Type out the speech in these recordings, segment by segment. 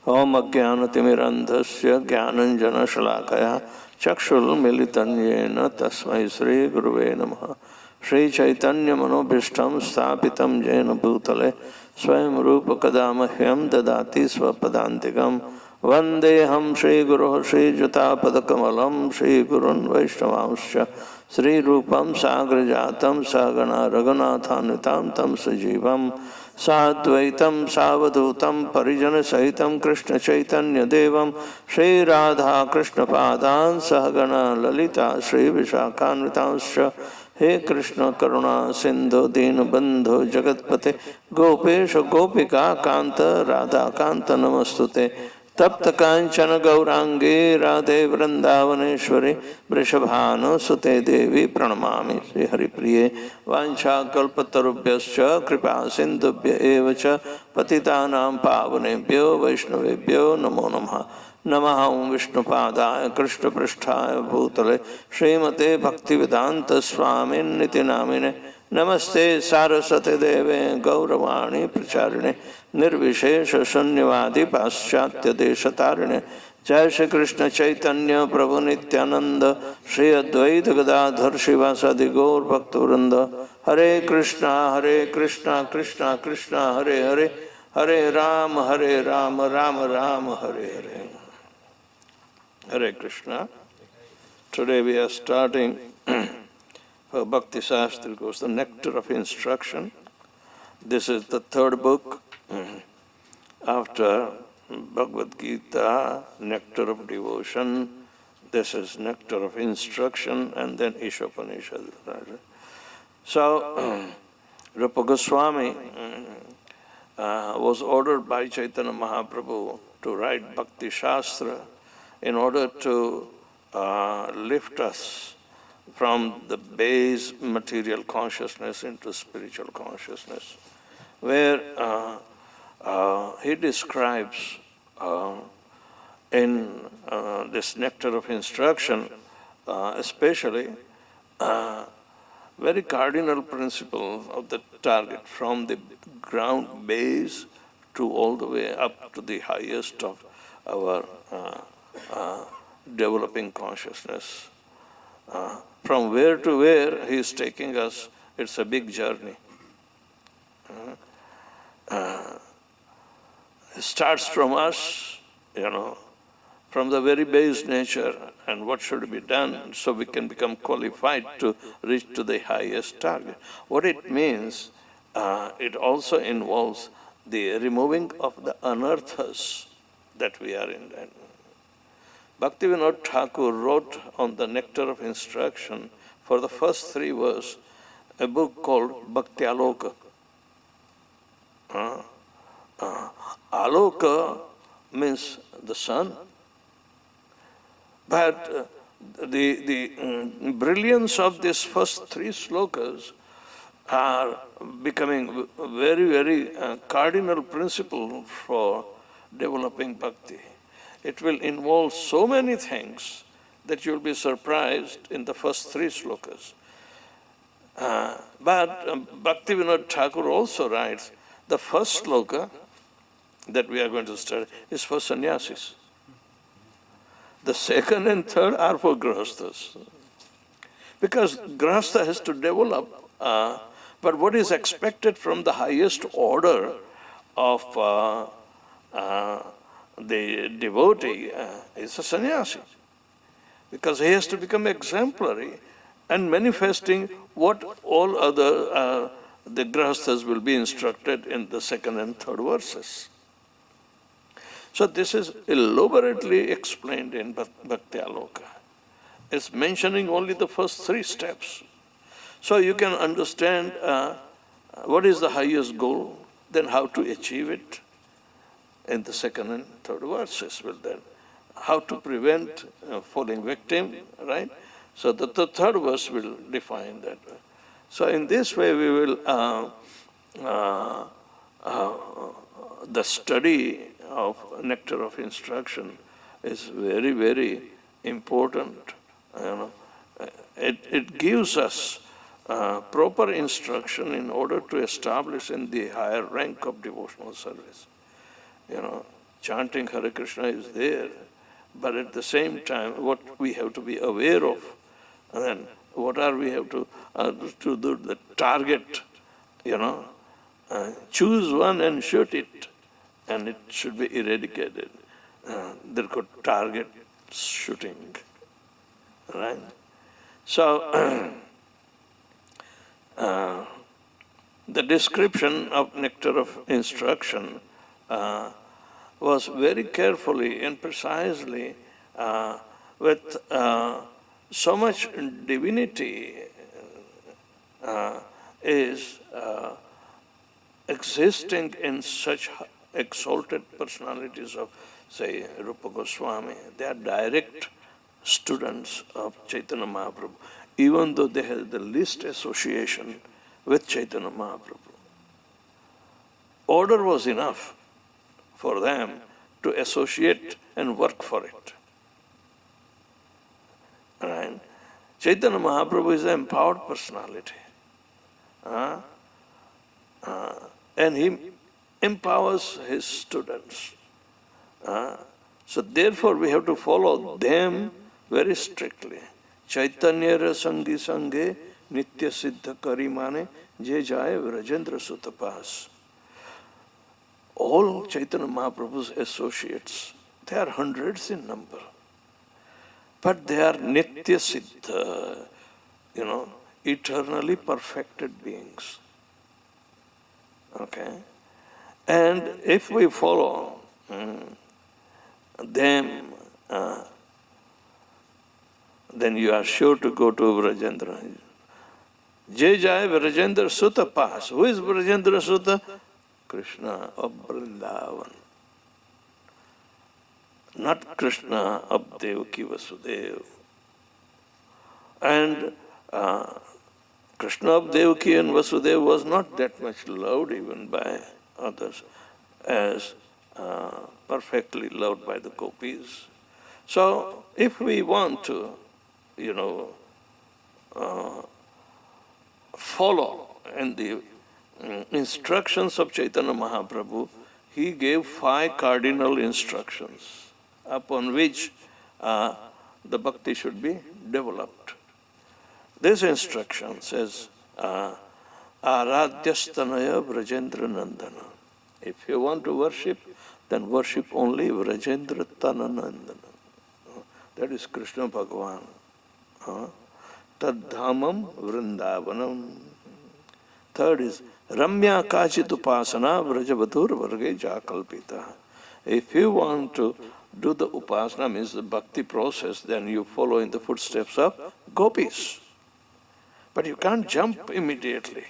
Om Ajnanatimirandhasya Jnananjana Chakshul Militanyena Tasmai Sri Guruve Namaha Sri Chaitanya Manobhishtam Sthapitam Jena Bhutale Swayam Rupa Kadamahyam Dadati Swapadantikam Vandeham Sri Guru Sri Jatapadakamalam Sri Gurun Vaishnavamscha Sri Rupam Sagrajatam Sagana Raghunathanutam Tam Sajivam Sadvaitam Savadutam Parijana Sahitam Krishna Chaitanya Devam Shri Radha Krishna Padan Sahagana Lalita Shri Vishakhanvitanscha He Krishna Karuna Sindhu Dinabandhu Jagatpate Gopesha Gopika Kanta Radha Kanta Namastute Tapta Kanchana Gaurangi Radhe Vrindavaneshwari Vrishabhanu Sute Devi Pranamami Sri Hari Priye Vancha Kalpatarubhyascha Kripa Sindhubhya Evacha Patitanam Pavanebhyo Vaishnavebhyo Namo Namaha Namaha Om Vishnupadaya Krishna Pristhaya Bhutale Srimate Bhaktivedanta Swami Niti Namine Namaste Saraswate Deve Gauravani Pracharine Nirvishesha Shunyavadi Paschatya Deshatarine Jai Shri Krishna Chaitanya Prabhu Nityananda Shri Advaita Gadadhar Shivasadi Gaur Bhaktivinoda Hare Krishna Krishna Krishna Hare Hare Hare Rama Rama Rama Hare Hare Hare Krishna. Today we are starting for Bhakti Shastri course, the Nectar of Instruction. This is the third book after Bhagavad Gita, Nectar of Devotion. This is Nectar of Instruction, and then Ishopanishad. So, Rupa Goswami was ordered by Chaitanya Mahaprabhu to write Bhakti Shastra in order to lift us from the base material consciousness into spiritual consciousness, where he describes in this Nectar of Instruction, especially very cardinal principle of the target, from the ground base to all the way up to the highest of our developing consciousness. From where to where he is taking us, it's a big journey. It starts from us, from the very base nature and what should be done so we can become qualified to reach to the highest target. What it means, it also involves the removing of the anarthas that we are in. Bhaktivinoda Thakur wrote on the Nectar of Instruction for the first 3 verses a book called Bhakti Aloka. Aloka means the sun, but the brilliance of these first 3 slokas are becoming very, very cardinal principle for developing bhakti. It will involve so many things that you'll be surprised in the first 3 slokas. But Bhaktivinoda Thakur also writes, the first sloka that we are going to study is for sannyasis. The second and third are for grahasthas. Because grahastha has to develop, but what is expected from the highest order of the devotee is a sannyasi. Because he has to become exemplary and manifesting what all other the grahasthas will be instructed in the second and third verses. So this is elaborately explained in Bhakti Aloka. It's mentioning only the first 3 steps. So you can understand what is the highest goal, then how to achieve it in the second and third verses. Well, then, how to prevent falling victim, right? So the third verse will define that. So in this way we will, the study of Nectar of Instruction is very, very important. It gives us proper instruction in order to establish in the higher rank of devotional service. chanting Hare Krishna is there, but at the same time, what we have to be aware of, and then what are we have to do the target, choose one and shoot it, and it should be eradicated. They're called target shooting, right? So, the description of nectar of instruction was very carefully and precisely with so much divinity is existing in such exalted personalities of, say, Rupa Goswami. They are direct students of Chaitanya Mahaprabhu, even though they have the least association with Chaitanya Mahaprabhu. Order was enough for them to associate and work for it. Right? Chaitanya Mahaprabhu is an empowered personality. And he empowers his students. So therefore we have to follow them very strictly. Chaitanya Sangi Sange Nitya Siddha Karimane Je Jaya Vrajendra Sutapas. All Chaitanya Mahaprabhu's associates, they are hundreds in number. But they are Nitya Siddha, eternally perfected beings. Okay? And if we follow them, then you are sure to go to Vrajendra. Jai Jai Vrajendra Sutta Pas. Who is Vrajendra Sutta? Krishna of Vrindavan. Not Krishna of Devaki Vasudeva. And Krishna of Devaki and Vasudeva was not that much loved even by others as perfectly loved by the gopis. So if we want to, follow in the instructions of Chaitanya Mahaprabhu, he gave 5 cardinal instructions upon which the bhakti should be developed. This instruction says, Aradhyastanaya Vrajendra Nandana. If you want to worship, then worship only Vrajendra Tananandana. That is Krishna Bhagavan. Tadhamam Vrindavanam. Third is Ramya Kachit Upasana Vrajavatur Varge Jakalpita. If you want to do the upasana, means the bhakti process, then you follow in the footsteps of gopis. But you can't jump immediately.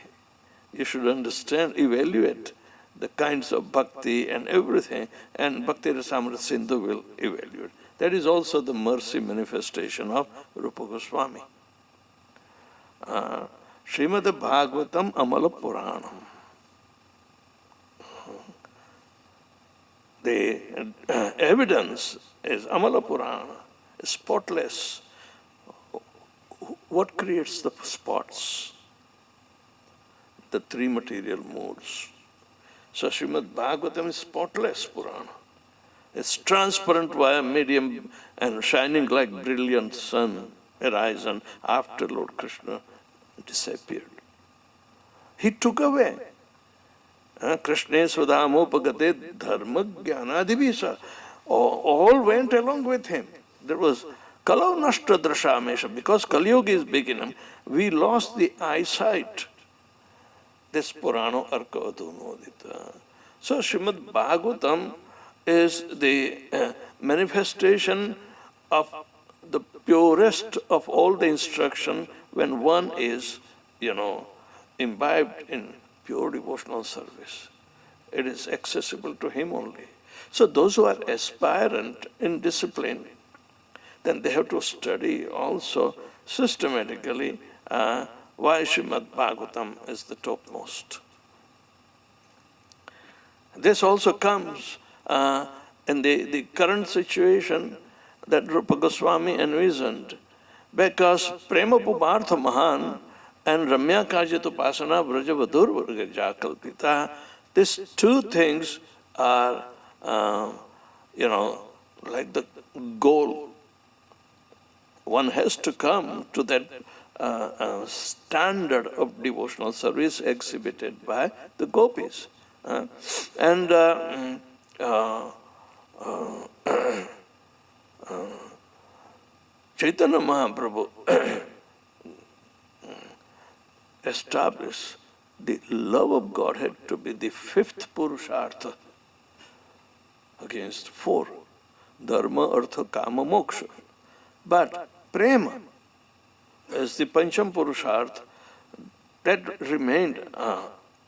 You should understand, evaluate the kinds of bhakti and everything, and Bhakti Rasamrita Sindhu will evaluate. That is also the mercy manifestation of Rupa Goswami. Srimad Bhagavatam Amala Puranam. The evidence is Amala Purana, spotless. What creates the spots? The 3 material moods. So Srimad Bhagavatam is spotless Purana. It's transparent via medium and shining like brilliant sun horizon after Lord Krishna disappeared. He took away. Krishna Svadhamopagate Dharma Jnanadivisa. All went along with him. There was Kalau Nashta Drashamesha. Because Kali Yuga is beginning, we lost the eyesight. This Purana Arkavatu Nodita. So Srimad Bhagavatam is the manifestation of the purest of all the instruction when one is, imbibed in pure devotional service. It is accessible to him only. So those who are aspirant in discipline, then they have to study also systematically why Srimad Bhagavatam is the topmost. This also comes in the current situation that Rupa Goswami envisioned, because Prema Pumartha Mahan and Ramya Kajit Upasana Vrajavadur Varga Jakalpita, these 2 things are like the goal. One has to come to that standard of devotional service exhibited by the gopis. And Chaitanya Mahaprabhu established the love of Godhead to be the fifth Purushartha against four: Dharma, Artha, Kama, Moksha. But Prema as the Pancham Purushartha, that remained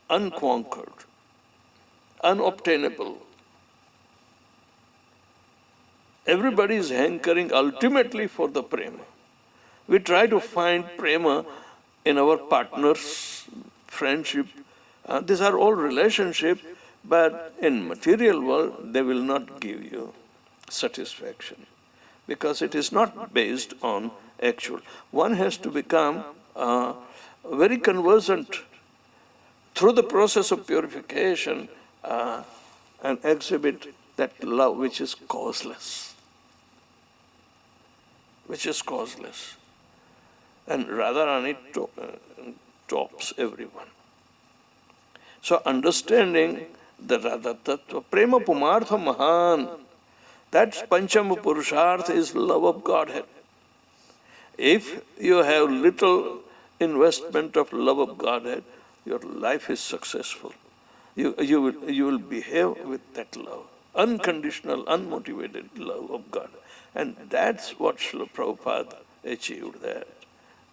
unconquered, unobtainable. Everybody is hankering ultimately for the Prema. We try to find Prema in our partners, friendship. These are all relationships, but in material world, they will not give you satisfaction because it is not based on actual. One has to become very conversant through the process of purification and exhibit that love which is causeless. Which is causeless. And Radharani tops everyone. So understanding the Radha Tattva, Prema Pumartha Mahan, that Panchama Purushartha is love of Godhead. If you have little investment of love of Godhead, your life is successful. You will behave with that love, unconditional, unmotivated love of God. And that's what Srila Prabhupada achieved there.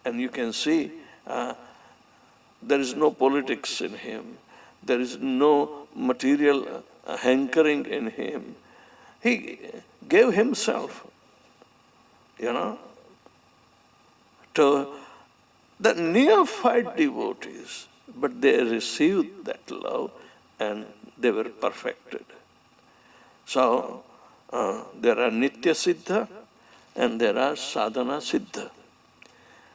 And you can see there is no politics in him. There is no material hankering in him. He gave himself, to the neophyte devotees, but they received that love and they were perfected. So, there are Nitya Siddha and there are Sadhana Siddha.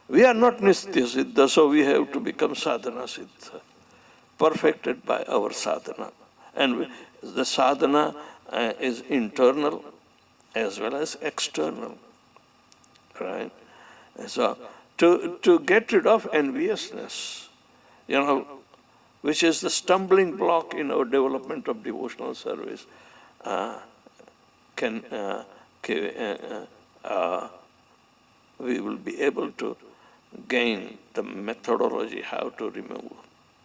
We are not Nitya Siddha, so we have to become Sadhana Siddha, perfected by our sadhana. And the sadhana is internal as well as external, right? So, to get rid of enviousness, which is the stumbling block in our development of devotional service, we will be able to gain the methodology how to remove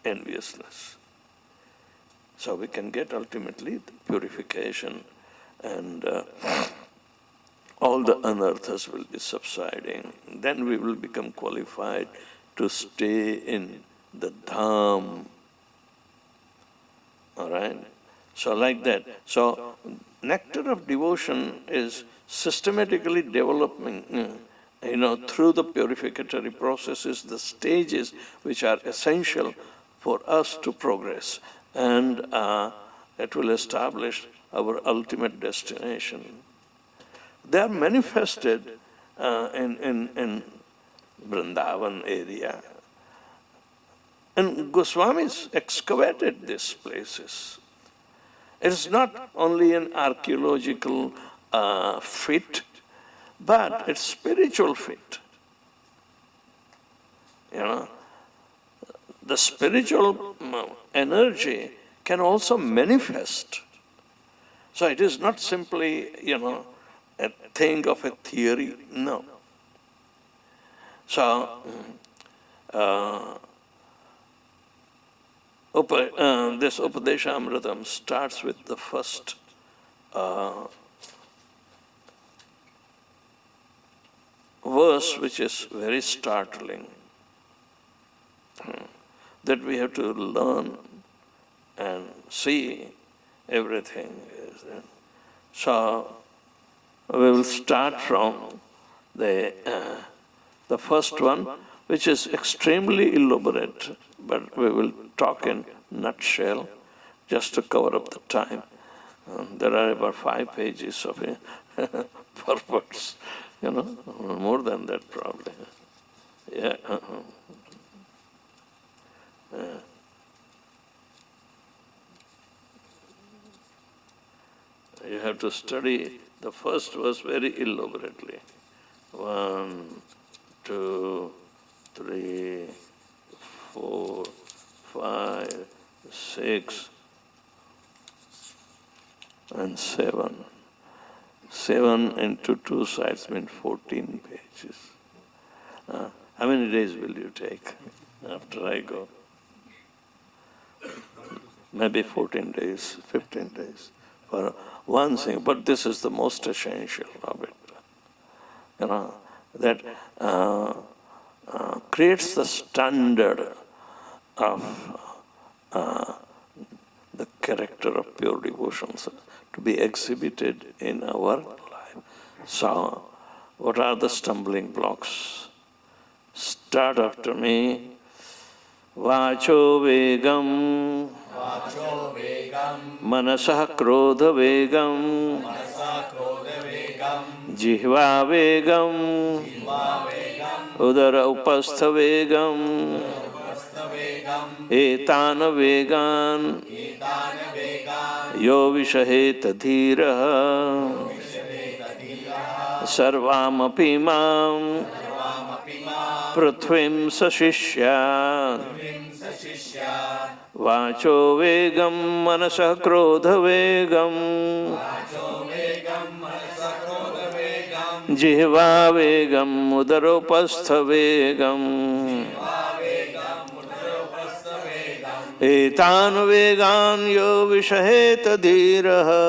enviousness. So we can get ultimately the purification and all the anarthas will be subsiding. Then we will become qualified to stay in the dham. All right? So like that. So nectar of devotion is systematically developing, through the purificatory processes, the stages which are essential for us to progress. And it will establish our ultimate destination. They are manifested in Vrindavan area. And Goswamis excavated these places. It is not only an archaeological feat, but it's spiritual feat. The spiritual energy can also manifest. So it is not simply, a thing of a theory, no. So, this Upadeshamritam starts with the first verse, which is very startling, that we have to learn and see everything. So we will start from the first one, which is extremely elaborate, but we will talk in nutshell just to cover up the time. There are about 5 pages of purports, more than that probably. Yeah. You have to study the first verse very elaborately. 1, 2, 3, 4, 5, 6, and 7. 7 into 2 sides means 14 pages. How many days will you take after I go? Maybe 14 days, 15 days for one thing, but this is the most essential of it. That creates the standard of the character of pure devotions to be exhibited in our life. So, what are the stumbling blocks? Start after me. Vacho vegam, manasah krodha vegam, jihva vegam, udara upastha vegam, etana vegan, yo vishaheta dhiraha, sarvamapi mam, prithvim sashishya, vacho vegam manasah krodha vegam, jihva vegam udaropastha vegam, etan vegan yo vishaheta dhiraha,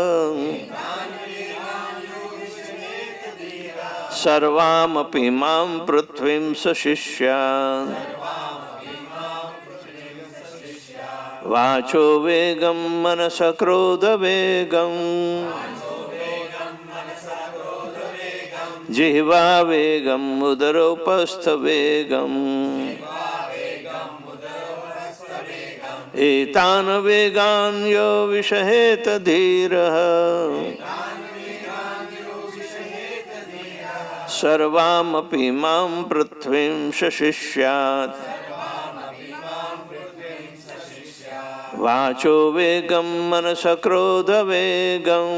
sarvamapi mam prithvim sashishya, vacho vegam manasa krodha vegam, jihva vegam udaropastha vegam, etan vegan yo vishaheta dhiraha, sarvamapi mam prithvim sashishyat, vacho vegam manasa krodha vegam,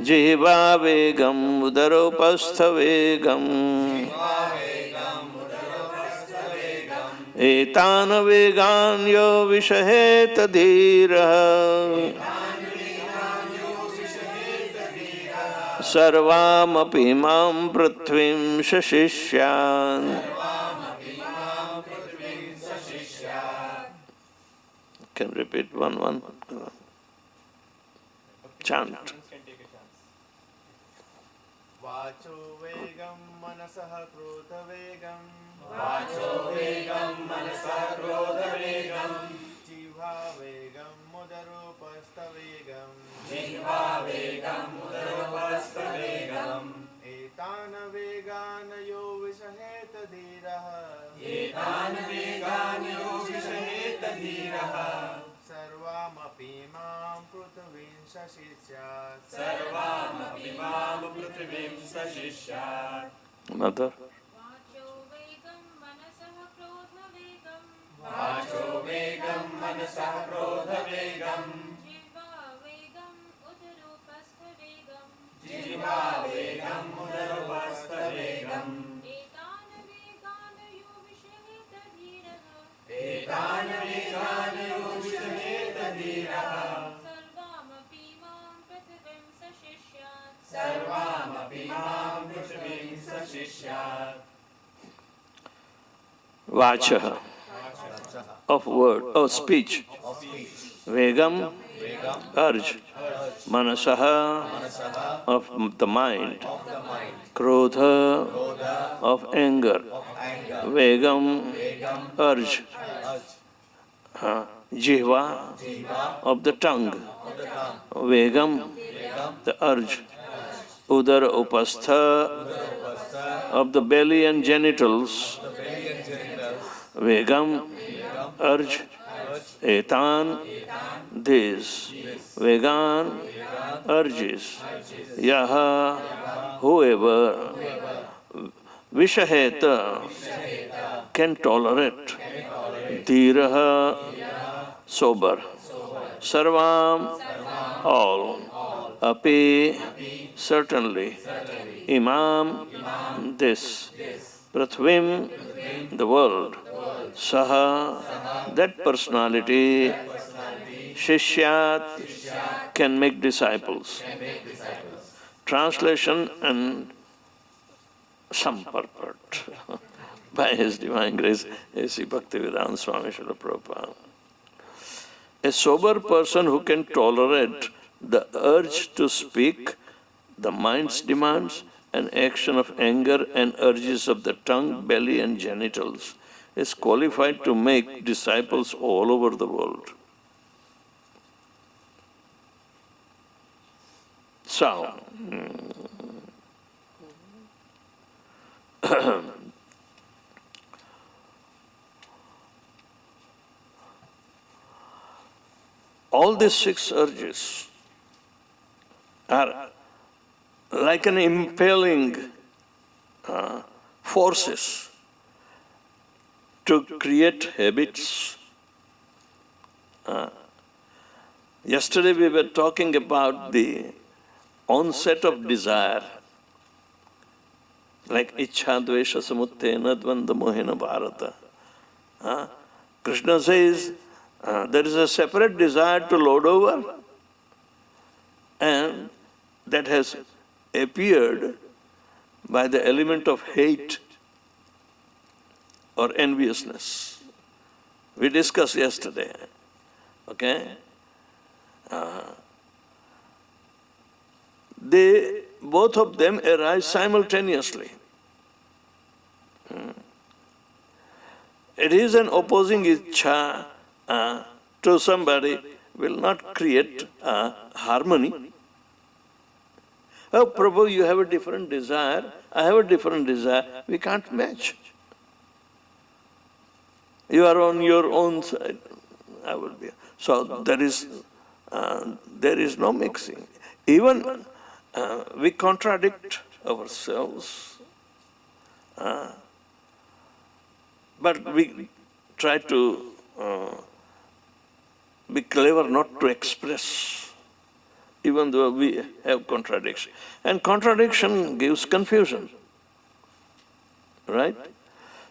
jihva vegam udaropastha vegam, etan vegan yo vishaheta dhiraha, sarvamapi mam prithvim sashishyan. Can repeat one. Chant. Vacho vegam manasah krodha vegam, Vacho vegam manasah krodha vegam, jihva vegam udaropastha vegam, jihva vegam udaropastha vegam, etana vegana yo vishaheta dhiraha, etan vegan yo vishaheta dhiraha, sarvamapi mam prithvim sashishya, sarvamapi mam prithvim sashishya. Mother. Vacho vegam manasah krodha vegam, jihva vegam udaropastha vegam, etan vegan yo vishaheta dhiraha, sarvamapi mam prithvim sashishya. Vacha of word, of speech. Vegam, urge. Manasaha of the mind. Krodha of anger. Vegam, urge. Jihva of the tongue. Vegam, the urge. Udara upastha of the belly and genitals. Vegam, urge. Etan, this. Vegan, urges. Yaha, whoever. Vishaheta, can tolerate. Dhiraha, sober. Sarvam, all. Api, certainly. Imam, this. Prathvim, the world. Saha, that personality. Shishyat, can make disciples. Translation and some purport by His Divine Grace, A.C. Bhaktivedanta Swami Srila Prabhupada. A sober person who can tolerate the urge to speak, the mind's demands, and action of anger and urges of the tongue, belly, and genitals is qualified to make disciples all over the world. So, all these 6 urges are like an impelling forces to create habits. Yesterday we were talking about the onset of desire, like Ichha Dvesha Samuttena Dvanda Mohena Bharata. Krishna says there is a separate desire to lord over, and that has appeared by the element of hate or enviousness. We discussed yesterday, okay? Both of them arise simultaneously. It is an opposing ichha to somebody will not create harmony. Oh, Prabhu, you have a different desire, I have a different desire, we can't match. You are on your own side, I will be. So there is no mixing. Even we contradict ourselves, but we try to be clever not to express, even though we have contradiction. And contradiction gives confusion, right?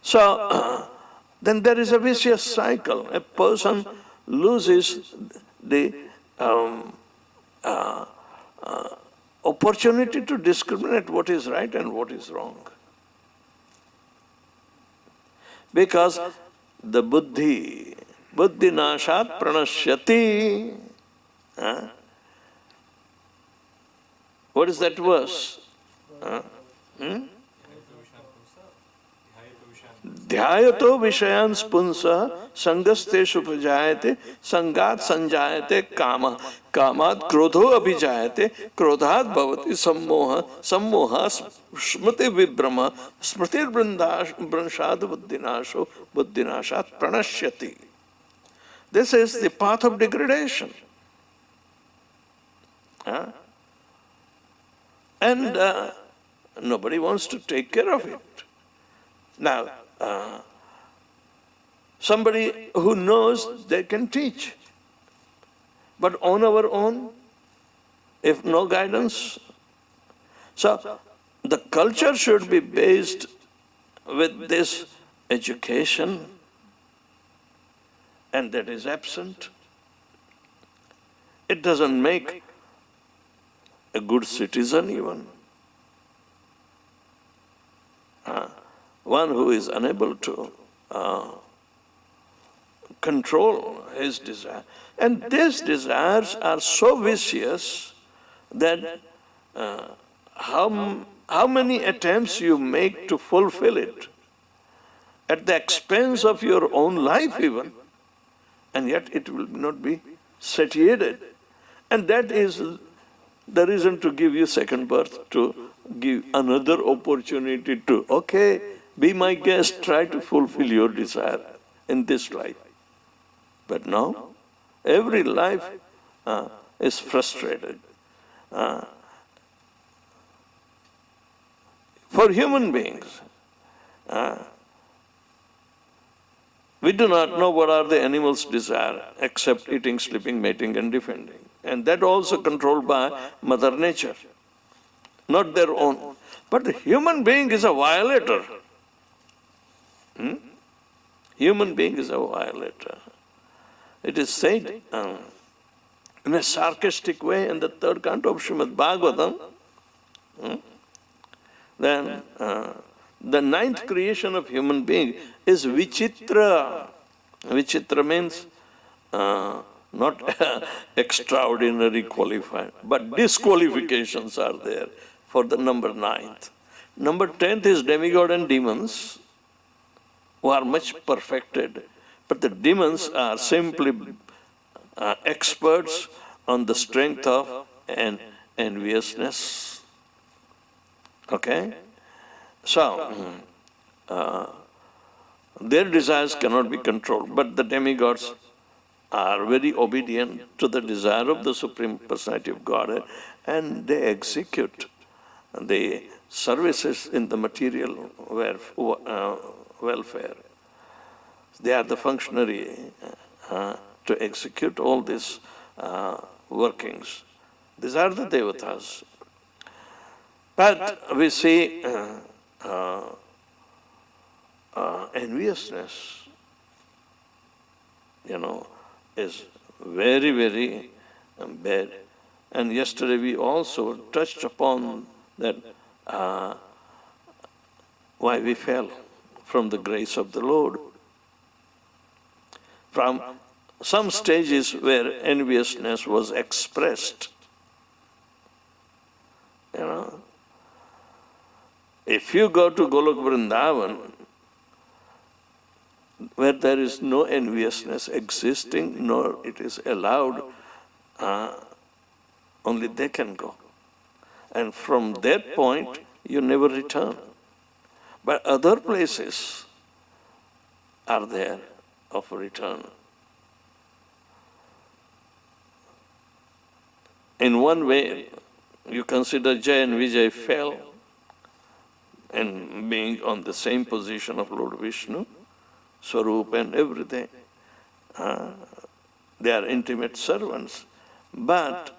So then there is a vicious cycle. A person loses the opportunity to discriminate what is right and what is wrong. Because the buddhi nashat pranashyati. What is that verse? Dhyayato vishayan spunsa sangasteshu prajayate sangat sanjayate kama kamat krodho abhijayate krodhat bhavati sammoha sammoha smriti vibrama smritir branshad buddhinashat pranashyati. This is the path of degradation. And nobody wants to take care of it. Now, somebody who knows, they can teach. But on our own, if no guidance, so the culture should be based with this education, and that is absent. It doesn't make a good citizen even. One who is unable to control his desire. And these desires are so vicious that how many attempts you make to fulfill it, at the expense of your own life even, and yet it will not be satiated. And that is the reason to give you second birth, to give another opportunity to, okay, be my guest, try to fulfill your desire in this life. But no, every life is frustrated. For human beings, We do not know what are the animals' desire except eating, sleeping, mating and defending. And that also controlled by Mother Nature, not their own. But the human being is a violator. Human being is a violator. It is said in a sarcastic way in the third canto of Srimad Bhagavatam, then the ninth creation of human being is vichitra. Vichitra means not extraordinary qualified, but disqualifications are there for the number ninth. Number 10th is demigod and demons, who are much perfected, but the demons are simply experts on the strength of enviousness. Okay? So, their desires cannot be controlled, but the demigods are very obedient to the desire of the Supreme Personality of Godhead, and they execute the services in the material welfare. They are the functionary to execute all these workings. These are the devatas. But we see enviousness, is very, very bad. And yesterday we also touched upon that why we fell from the grace of the Lord. From some stages where enviousness was expressed, if you go to Golok Vrindavan, where there is no enviousness existing, nor it is allowed, only they can go. And from that point, you never return. But other places are there of return. In one way, you consider Jay and Vijay fell, and being on the same position of Lord Vishnu, Swarup and everything. They are intimate servants. But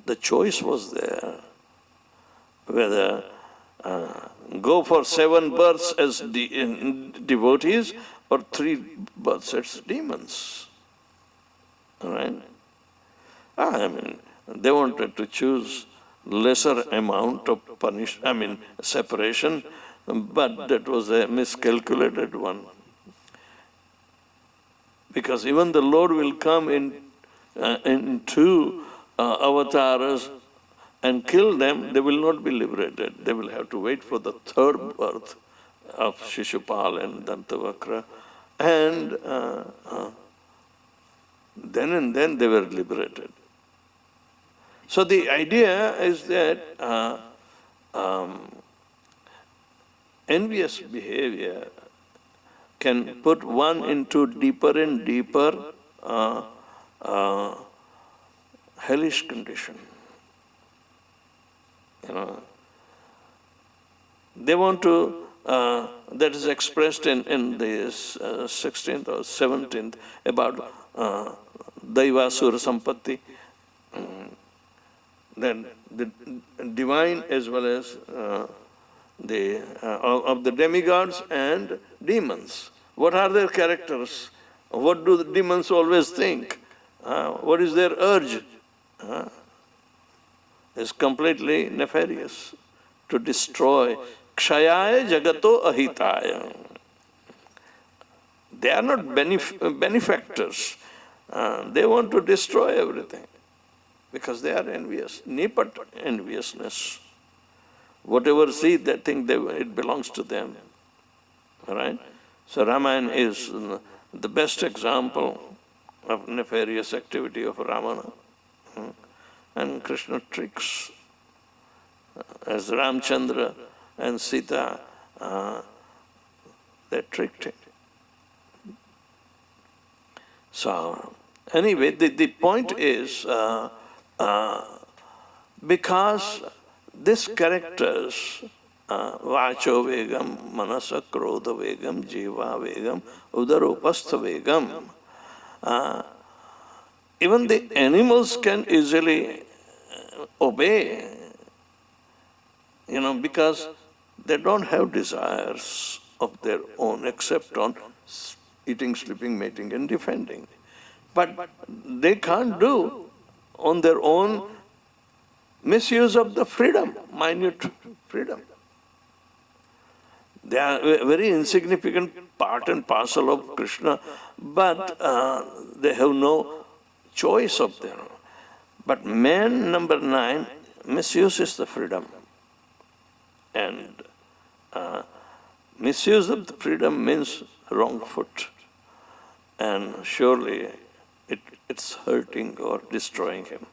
the choice was there, whether go for 7 births as devotees or 3 births as demons. All right? They wanted to choose lesser amount of separation, but that was a miscalculated one. Because even the Lord will come in 2 avatars and kill them, they will not be liberated. They will have to wait for the 3rd birth of Shishupal and Dantavakra, and then they were liberated. So the idea is that envious behavior can put one into deeper and deeper hellish condition. They want to, that is expressed in the 16th or 17th about Daivasura Sampatti. Then the divine as well as of the demigods and demons. What are their characters? What do the demons always think? What is their urge? It's completely nefarious to destroy. Kshayaya jagato ahitaya. They are not benefactors. They want to destroy everything because they are envious. Nipat enviousness. Whatever see, they think it belongs to them. All right? So Ramayana is the best example of nefarious activity of Ramana. And Krishna tricks. As Ramchandra and Sita, they tricked him. So, anyway, the point is, because these characters vacho vegam, manasa krodha vegam, jiva vegam, udaropastha vegam. Even the animals can easily obey, because they don't have desires of their own except on eating, sleeping, mating, and defending. But they can't do on their own misuse of the freedom, minute freedom. They are a very insignificant part and parcel of Krishna, but they have no choice of their own. But man, number 9, misuses the freedom. And misuse of the freedom means wrong foot. And surely it's hurting or destroying him.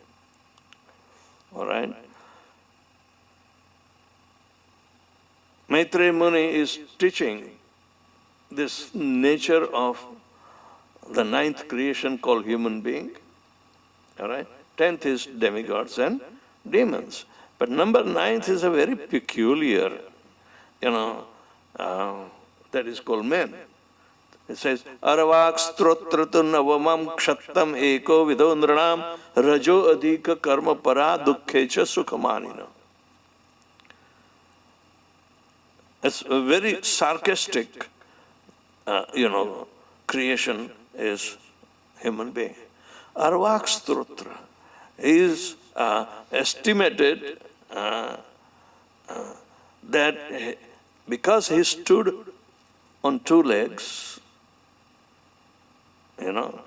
All right? Maitreya Muni is teaching this nature of the 9th creation called human being. All right? 10th is demigods and demons. But number 9th is a very peculiar, that is called man. It says, Aravak strotratu navamam kshattam eko vido nranam rajo adhika karma para dukkhecha sukhamanina. It's a very sarcastic, creation is human being. Arvak strotra is estimated that because he stood on 2 legs,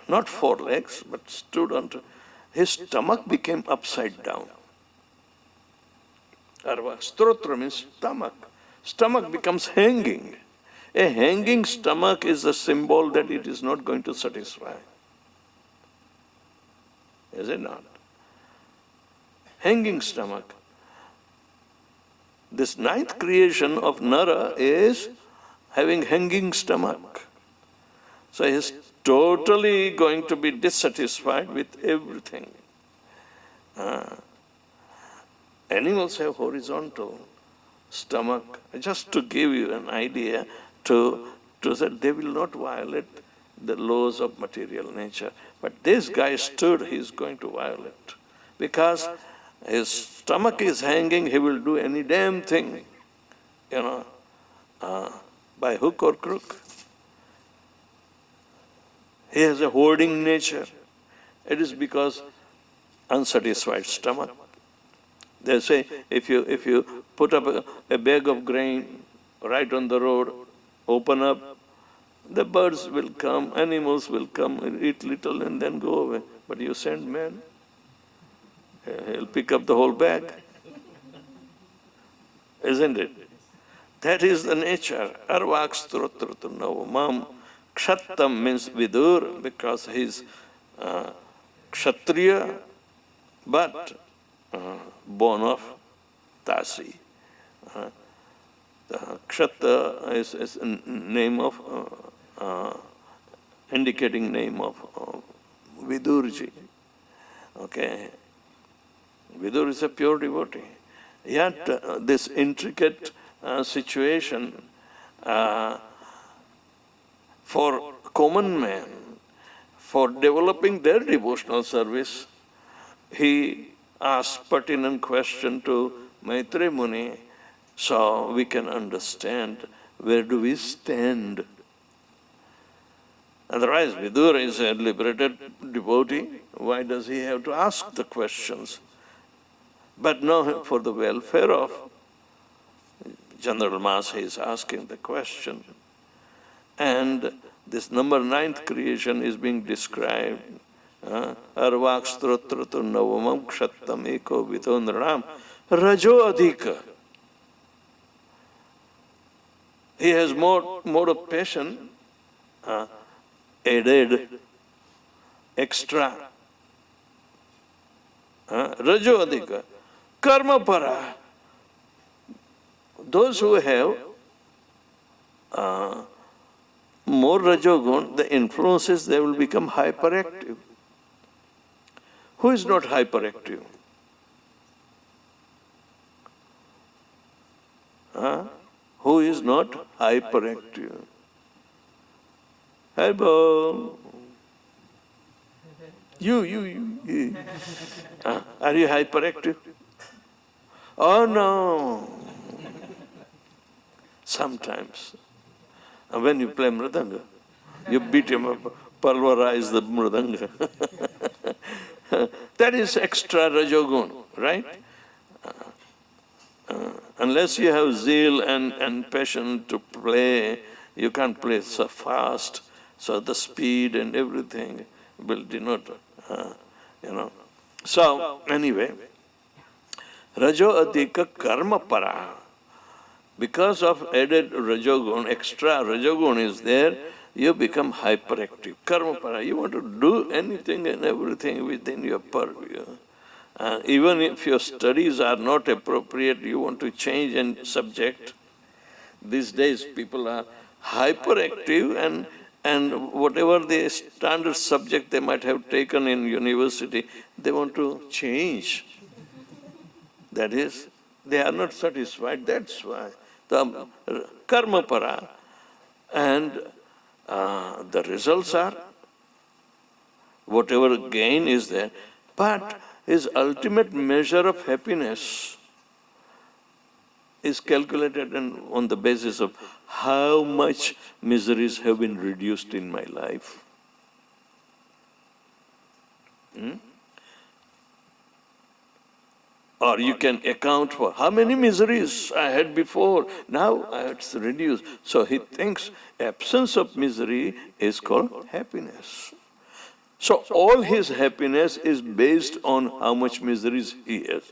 not 4 legs, but stood on 2, his stomach became upside down. Arvak strotra means stomach. Stomach becomes hanging. A hanging stomach is a symbol that it is not going to satisfy. Is it not? Hanging stomach. This 9th creation of Nara is having hanging stomach. So he is totally going to be dissatisfied with everything. Animals have horizontal stomach. Just to give you an idea, to say they will not violate the laws of material nature. But this guy stood, he is going to violate. Because his stomach is hanging, he will do any damn thing, by hook or crook. He has a hoarding nature. It is because unsatisfied stomach. They say if you put up a bag of grain right on the road, open up, the birds will come, animals will come and eat little and then go away. But you send man, he'll pick up the whole bag. Isn't it? That is the nature. Arvak strotratu navamam. Kshattam means vidur because he's kshatriya, but born of Dasi. The Kshatra is a name of, indicating name of Vidurji. Okay. Vidur is a pure devotee. Yet this intricate situation for common man, for developing their devotional service, he asked pertinent question to Maitreya Muni, so we can understand where do we stand. Otherwise, Vidur is a liberated devotee. Why does he have to ask the questions? But no, for the welfare of general mass, he is asking the question. And this number 9th creation is being described. Arvak strotratu navamam kshattam eko vito nranam rajo adhika. He has more of passion, added, extra. Rajo adhika. Karma para. Those who have more rajogun, the influences, they will become hyperactive. Who is not hyperactive? who is not hyperactive. Hello. You. Are you hyperactive? Oh no. Sometimes. And when you play mridanga, you beat him up, pulverize the mridanga. That is extra rajogun, right? Unless you have zeal and passion to play, you can't play so fast. So the speed and everything will denote, So anyway, rajo adhika karma para. Because of added rajogun, extra rajogun is there, you become hyperactive. Karma para. You want to do anything and everything within your purview. Even if your studies are not appropriate, you want to change a subject. These days people are hyperactive and whatever the standard subject they might have taken in university, they want to change. That is, they are not satisfied. That's why the karma para. And the results are whatever gain is there, but his ultimate measure of happiness is calculated on the basis of how much miseries have been reduced in my life. Or you can account for how many miseries I had before, now it's reduced. So he thinks absence of misery is called happiness. So all his happiness is based on how much miseries he has.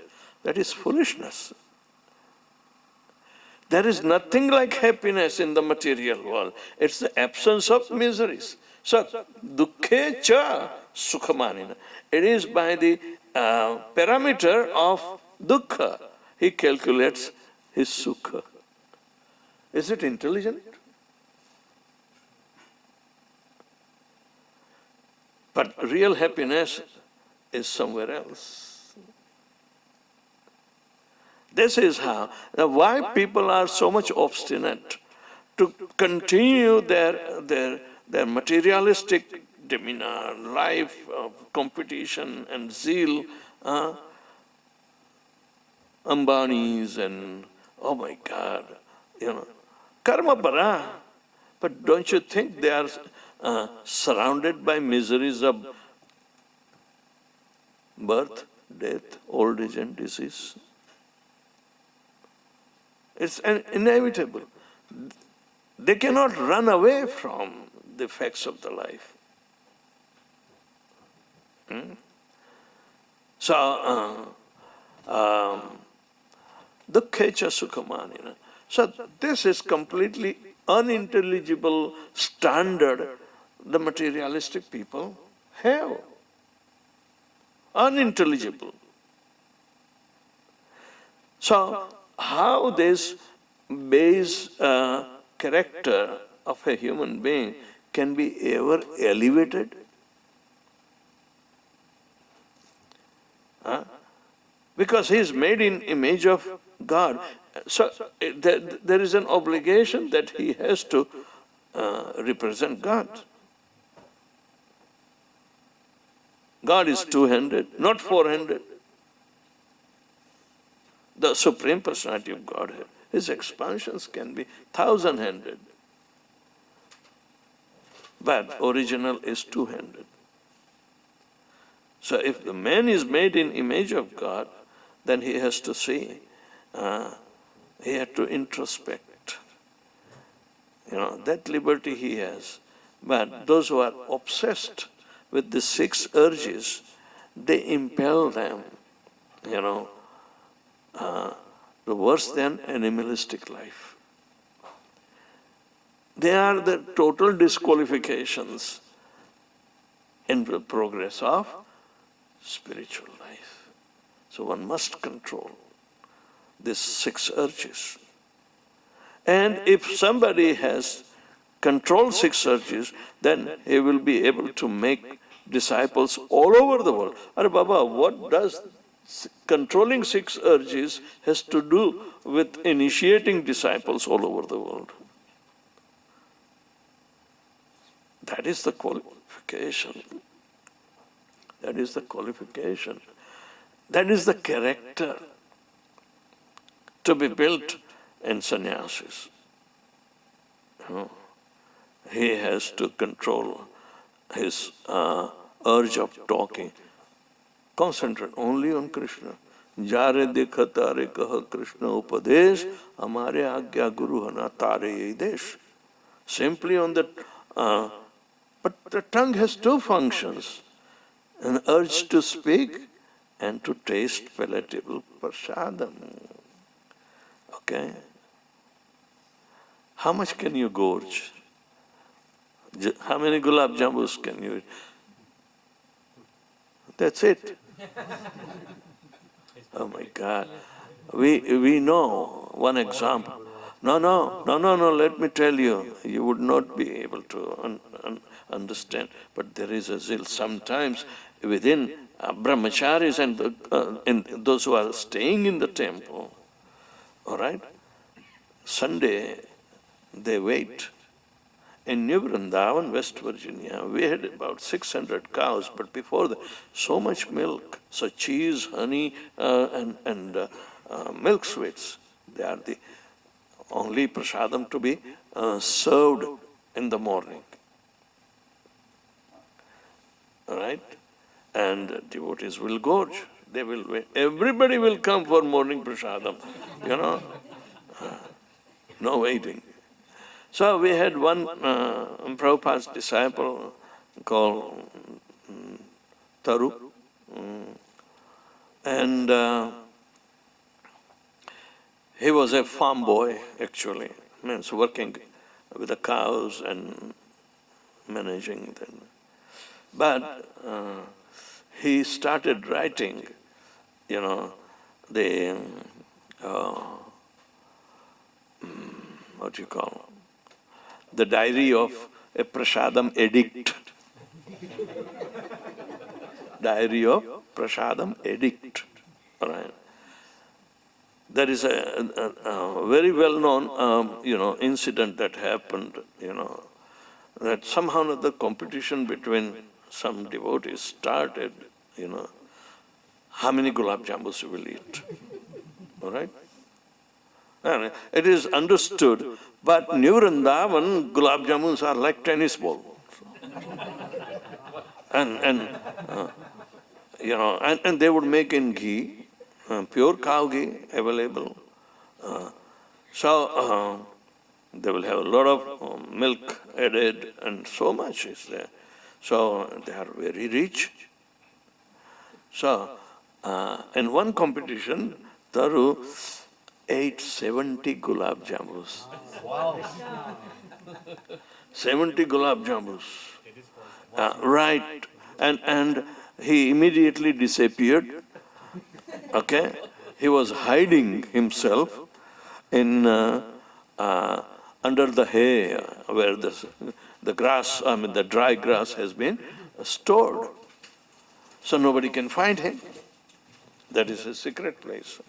That is foolishness. There is nothing like happiness in the material world. It's the absence of miseries. So, dukkhe cha sukhamanina. It is by the parameter of dukkha. He calculates his sukha. Is it intelligent? But real happiness is somewhere else. This is how, now why people are so much obstinate to continue their materialistic demeanor, life of competition and zeal, Ambanis and, oh my God, karma para. But don't you think they are surrounded by miseries of birth, death, old age and disease? It's inevitable. They cannot run away from the facts of the life. So, dukkhecha sukhamanina. So this is completely unintelligible standard the materialistic people have. Unintelligible. So how this base character of a human being can be ever elevated? Because he is made in image of God. So there is an obligation that he has to represent God. God is two-handed, not four-handed. The Supreme Personality of Godhead, his expansions can be thousand-handed. But original is two-handed. So if the man is made in image of God, then he has to see, he has to introspect. That liberty he has. But those who are obsessed with the six urges, they impel them, to worse than animalistic life. They are the total disqualifications in the progress of spiritual life. So one must control these six urges. And if somebody has controlled six urges, then he will be able to make disciples all over the world. Are Baba, what does Controlling six urges has to do with initiating disciples all over the world. That is the qualification. That is the qualification. That is the character to be built in sannyasis. He has to control his urge of talking. Concentrate only on Krishna. Jare dekha tare kaha Krishna upadesh, hamare agya guru hana tare desh. Simply on that. But the tongue has two functions: an urge to speak and to taste palatable prasadam. Okay? How much can you gorge? How many gulab jamuns can you eat? That's it. Oh my God. We know one example. No, let me tell you, you would not be able to understand. But there is a zeal. Sometimes within brahmacharis and those who are staying in the temple, all right, Sunday they wait. In New Vrindavan, West Virginia, we had about 600 cows, but before that, so much milk. So cheese, honey, and milk sweets, they are the only prasadam to be served in the morning. All right? And devotees will gorge. They will wait. Everybody will come for morning prasadam, no waiting. So we had one Prabhupada's disciple called Taru, and he was a farm boy actually, means working with the cows and managing them. But he started writing, the what do you call it? The diary of a prasadam addict. Diary of prasadam addict. Right. There is a very well-known, incident that happened, that somehow the competition between some devotees started, how many gulab jamuns you will eat. All right? And it is understood, but New Vrindavan, gulab jamuns are like tennis balls. And they would make in ghee, pure cow ghee available. So they will have a lot of milk added, and so much is there. So they are very rich. So in one competition, Taru ate 70 gulab jamuns. Wow. 70 gulab jamuns. Right. And he immediately disappeared. Okay? He was hiding himself in under the hay where the grass, the dry grass has been stored. So nobody can find him. That is his secret place.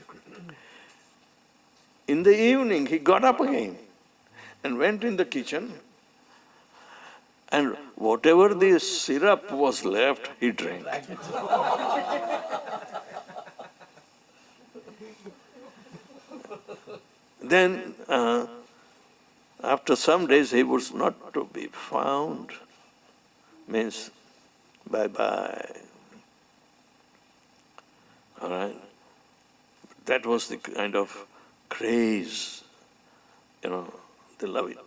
In the evening, he got up again and went in the kitchen, and whatever the syrup was left, he drank. Then, after some days, he was not to be found. Means, bye-bye. All right? That was the kind of craze, they love it.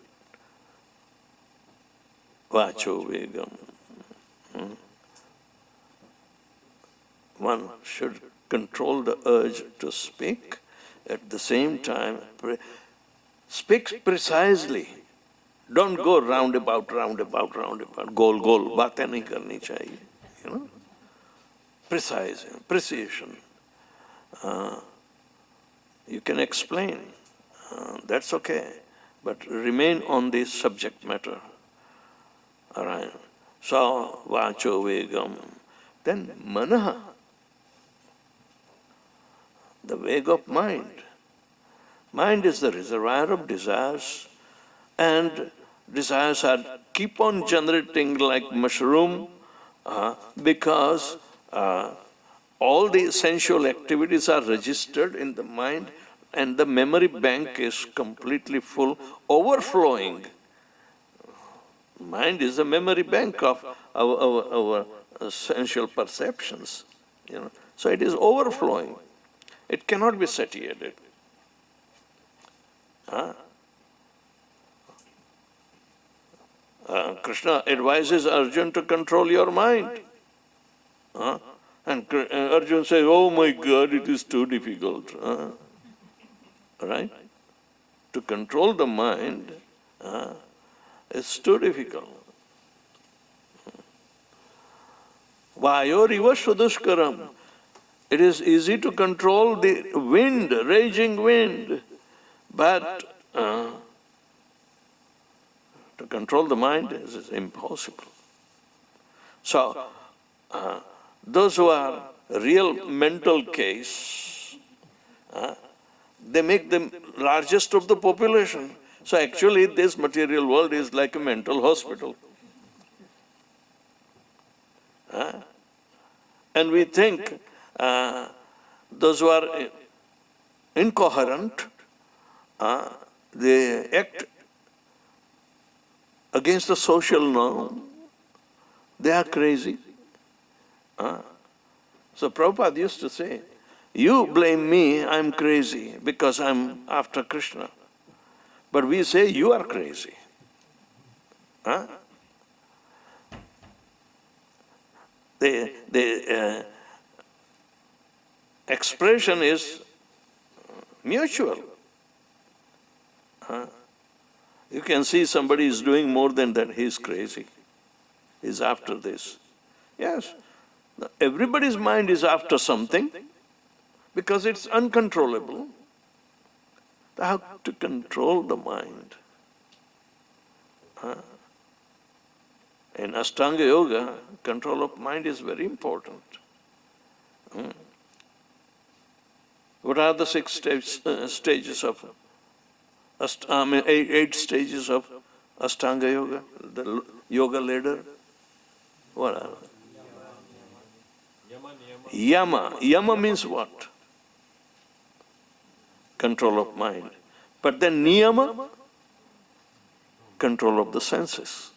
Vacho vegam. One should control the urge to speak, at the same time speak precisely. Don't go roundabout, gol, baatein nahi karni chahiye, Precise, precision. You can explain, that's okay, but remain on the subject matter. All right. So, vacho vegam. Then manaha. The wake of mind. Mind is the reservoir of desires, and desires are keep on generating like mushroom because all the sensual activities are registered in the mind and the memory bank is completely full, overflowing. Mind is a memory bank of our sensual perceptions. So it is overflowing. It cannot be satiated. Krishna advises Arjuna to control your mind. And Arjuna says, oh my God, it is too difficult. Right? To control the mind, it's too difficult. Vayoriva sudushkaram. It is easy to control the wind, raging wind, but to control the mind is impossible. So, those who are real mental case, they make the largest of the population. So actually this material world is like a mental hospital. And we think those who are incoherent, they act against the social norm. They are crazy. So Prabhupada used to say, you blame me, I'm crazy because I'm after Krishna. But we say you are crazy. The expression is mutual. You can see somebody is doing more than that, he is crazy. He is after this. Yes, everybody's mind is after something because it's uncontrollable. How to control the mind? In Ashtanga Yoga, control of mind is very important. What are the stages of, eight stages of Ashtanga Yoga, the yoga ladder? What are they? Yama. Yama means what? Control of mind. But then niyama, control of the senses.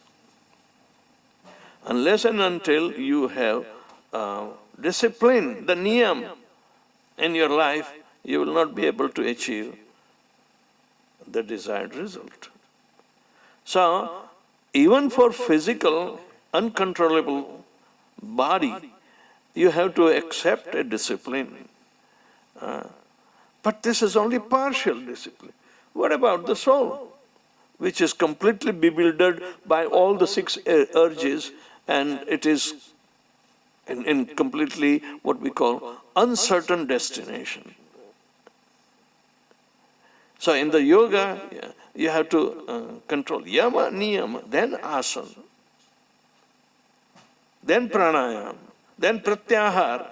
Unless and until you have discipline, the niyam in your life, you will not be able to achieve the desired result. So, even for physical, uncontrollable body, you have to accept a discipline. But this is only partial discipline. What about the soul, which is completely bewildered by all the six urges, and it is in completely what we call uncertain destination. So in the yoga, you have to control yama, niyama, then asana, then pranayama, then pratyahara,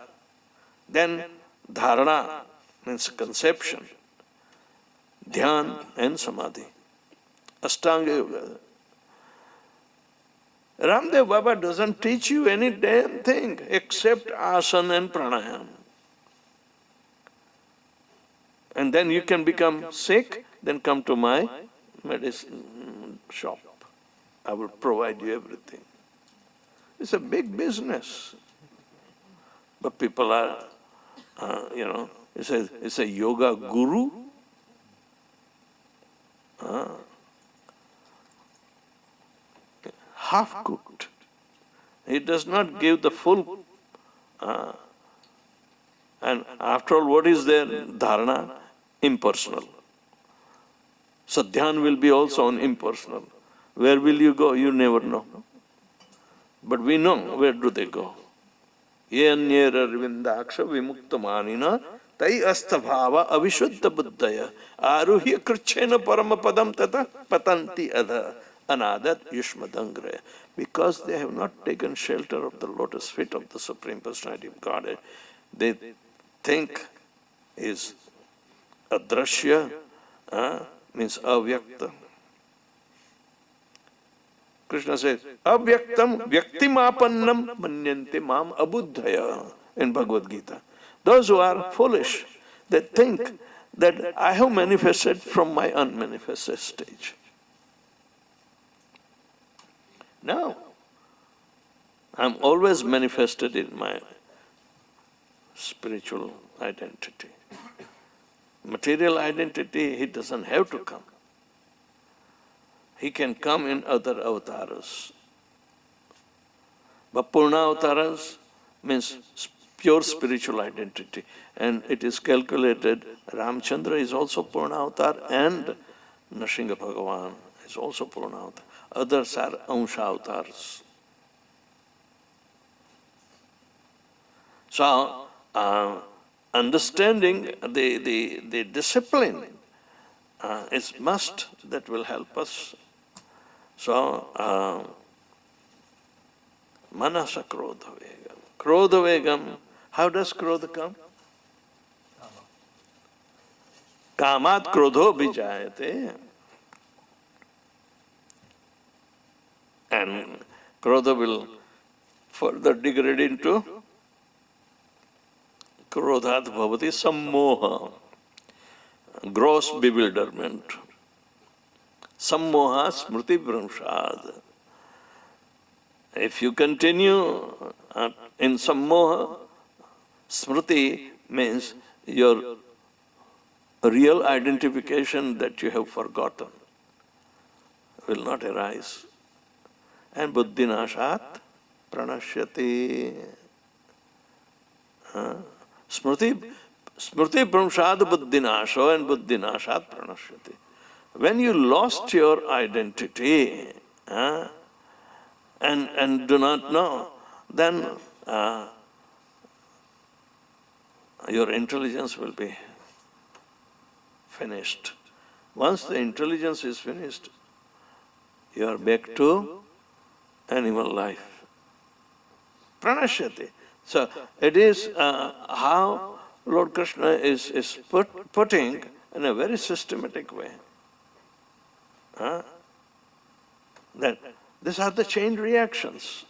then dharana, means conception, dhyan and samadhi. Ashtanga Yoga. Ramdev Baba doesn't teach you any damn thing except asana and pranayama. And then you can become sick, then come to my medicine shop. I will provide you everything. It's a big business. But people are, it's a yoga guru. Half-cooked. He does not give the full. And after all, what is there? Dharana, impersonal. So dhyan will be also on impersonal. Where will you go? You never know. But we know where do they go. Ye anyera rivindaksha vimuktamanina tai asthabhava avishuddha buddhaya aruhya krichena paramapadam tata patanti adha anadat yushmadangraya. Because they have not taken shelter of the lotus feet of the Supreme Personality of Godhead, they think is adrashya, means avyakta. Krishna says, avyaktam vyaktimapannam manyante mam abuddhaya in Bhagavad Gita. Those who are foolish, they think that I have manifested from my unmanifested stage. No. I'm always manifested in my spiritual identity. Material identity, he doesn't have to come. He can come in other avatars. But Purna avatars means pure spiritual identity. And it is calculated, Ramchandra is also Purna avatar and Nrsimha Bhagavan is also Purna avatar. Others are Amsha avatars. So, understanding the discipline is must, that will help us. So, manasa krodha vegam. Krodha vegam, how does krodha come? Kamat krodho vijayate. And krodha will further degrade into krodhat bhavati sammoha, gross bewilderment. Sammoha smriti bhramshad. If you continue in sammoha, smriti means your real identification that you have forgotten will not arise. And buddhinashat pranashyati. Smriti pramshad buddhinasho and buddhinashat pranashyati. When you lost your identity and do not know, then your intelligence will be finished. Once the intelligence is finished, you are back to animal life. Pranashyati. So it is how Lord Krishna is putting in a very systematic way. That these are the chain reactions.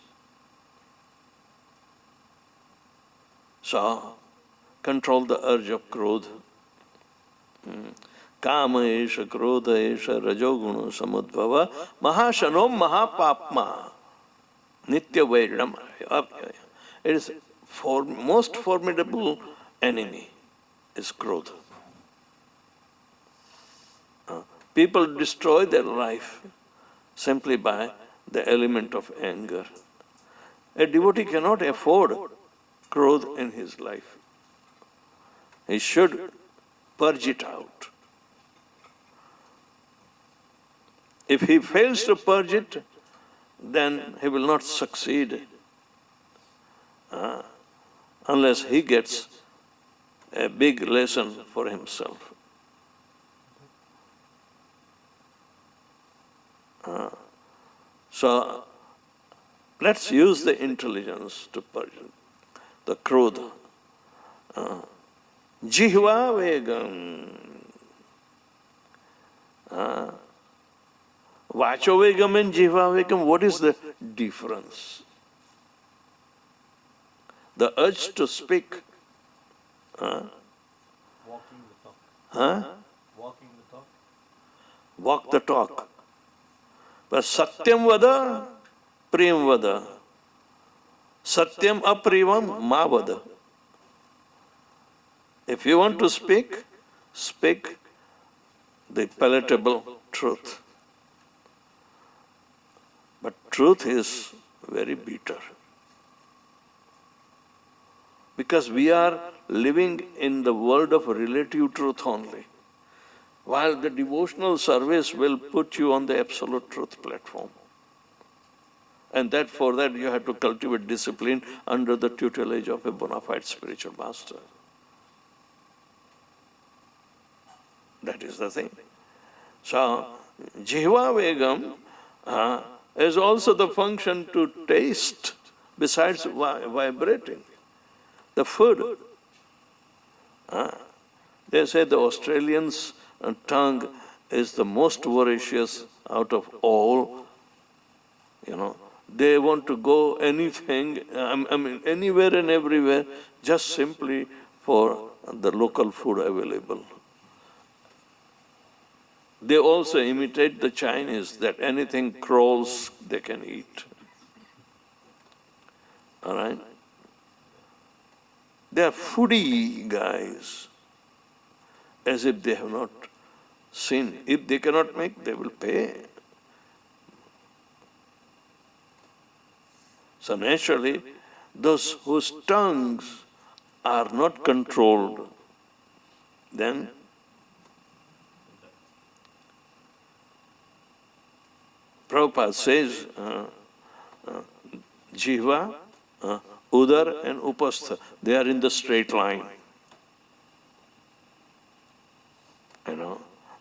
So, control the urge of krodha. Kama esha, krodha esha, rajoguna samudbhava, mahashanom mahapapma, nitya vairinam. It is most formidable enemy is krodha. People destroy their life simply by the element of anger. A devotee cannot afford krodha in his life. He should purge it out. If he fails to purge it, then he will not succeed unless he gets a big lesson for himself. So, let's use the intelligence to purge the krodha. Jihva vegam. Vacho vegam and jihva vegam, what is the difference? The urge to speak. Walking the talk. Walking the talk. Walk the talk. But satyam vada, priyam vada. Satyam aprivam ma vada. If you want to speak, speak the palatable truth. But truth is very bitter. Because we are living in the world of relative truth only. While the devotional service will put you on the absolute truth platform. And that for that you have to cultivate discipline under the tutelage of a bona fide spiritual master. That is the thing. So, jihva vegam is also the function to taste besides vibrating. The food. They say the Australian's tongue is the most voracious out of all. They want to go anything, anywhere and everywhere, just simply for the local food available. They also imitate the Chinese, that anything crawls, they can eat. All right? They are foodie guys, as if they have not seen. If they cannot make, they will pay. So naturally, those whose tongues are not controlled, then Prabhupada says, Jiva, Udar and Upastha, they are in the straight line.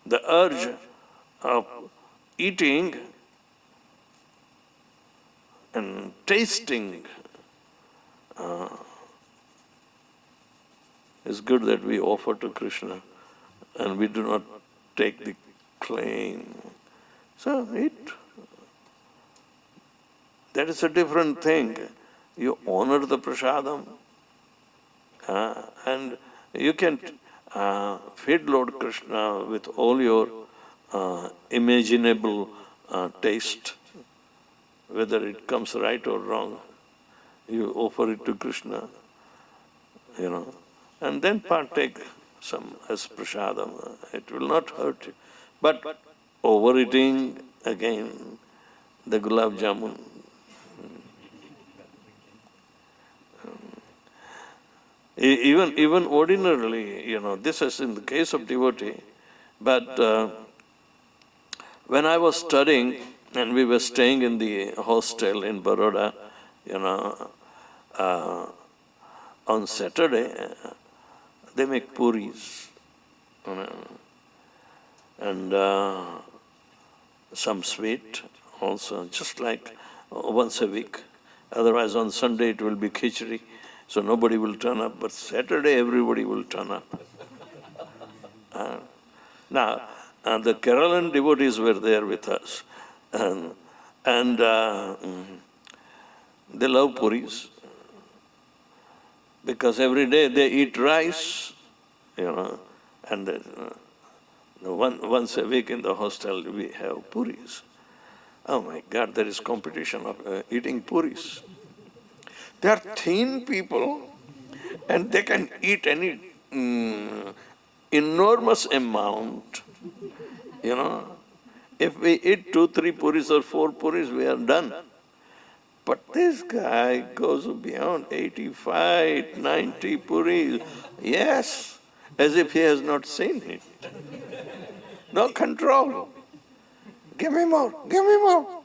The urge of eating and tasting is good that we offer to Krishna and we do not take the claim. So that is a different thing. You honor the prasadam and you can feed Lord Krishna with all your imaginable taste, whether it comes right or wrong. You offer it to Krishna, and then partake some as prasadam. It will not hurt you. But overeating, again, the gulab jamun. Even ordinarily, this is in the case of devotee, but when I was studying and we were staying in the hostel in Baroda, on Saturday, they make puris, and some sweet also, just like once a week. Otherwise on Sunday it will be khichdi. So nobody will turn up, but Saturday everybody will turn up. Now, the Kerala devotees were there with us, and they love puris because every day they eat rice, and once a week in the hostel we have puris. Oh my God, there is competition of eating puris. They are thin people and they can eat any enormous amount. If we eat 2, 3 puris or 4 puris, we are done. But this guy goes beyond 85, 90 puris. Yes, as if he has not seen it. No control. Give me more, give me more.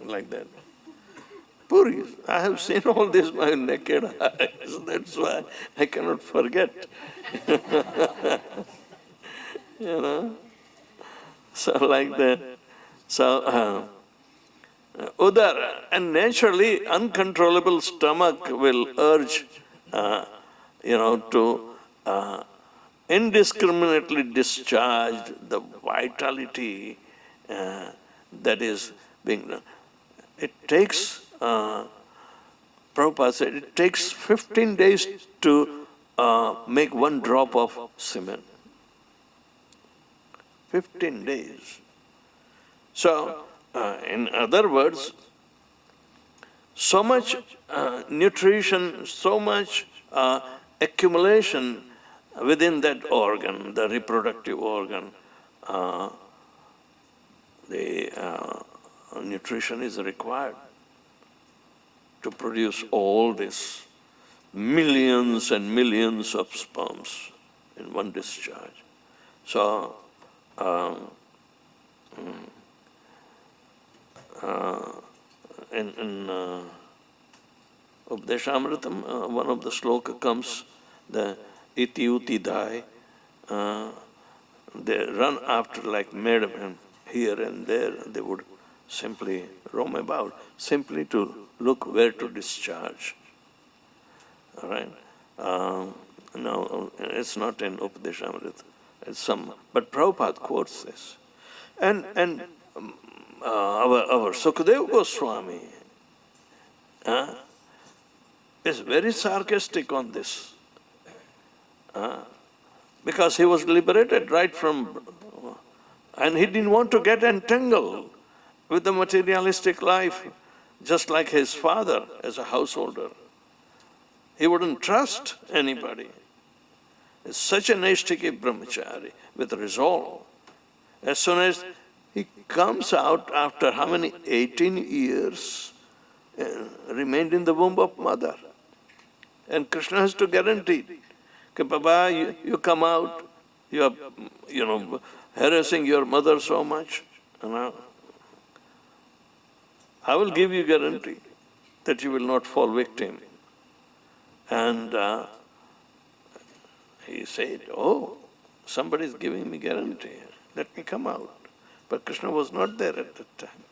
Like that. Puris. I have seen all this with my naked eyes. That's why I cannot forget. So like that. So, udar, and naturally uncontrollable stomach will urge, to indiscriminately discharge the vitality that is being done. It takes, Prabhupada said, it takes 15 days to make 1 drop of semen. 15 days. So, in other words, so much nutrition, so much accumulation within that organ, the reproductive organ, the nutrition is required to produce all this millions and millions of sperms in 1 discharge. So, in Updeshamritam, one of the sloka comes, the iti uti dai, they run after like madmen here and there. They would simply roam about, simply to look where to discharge. All right. Now, it's not in Upadeshamrita. It's some, but Prabhupada quotes this. And our Sukadeva Goswami is very sarcastic on this. Because he was liberated right from, and he didn't want to get entangled with the materialistic life, just like his father as a householder. He wouldn't trust anybody. He's such a Naishtiki brahmachari with resolve. As soon as he comes out after how many? 18 years, remained in the womb of mother. And Krishna has to guarantee, okay, Baba, you come out, you are, harassing your mother so much. I will give you guarantee that you will not fall victim. And he said, oh, somebody is giving me guarantee. Let me come out. But Krishna was not there at that time.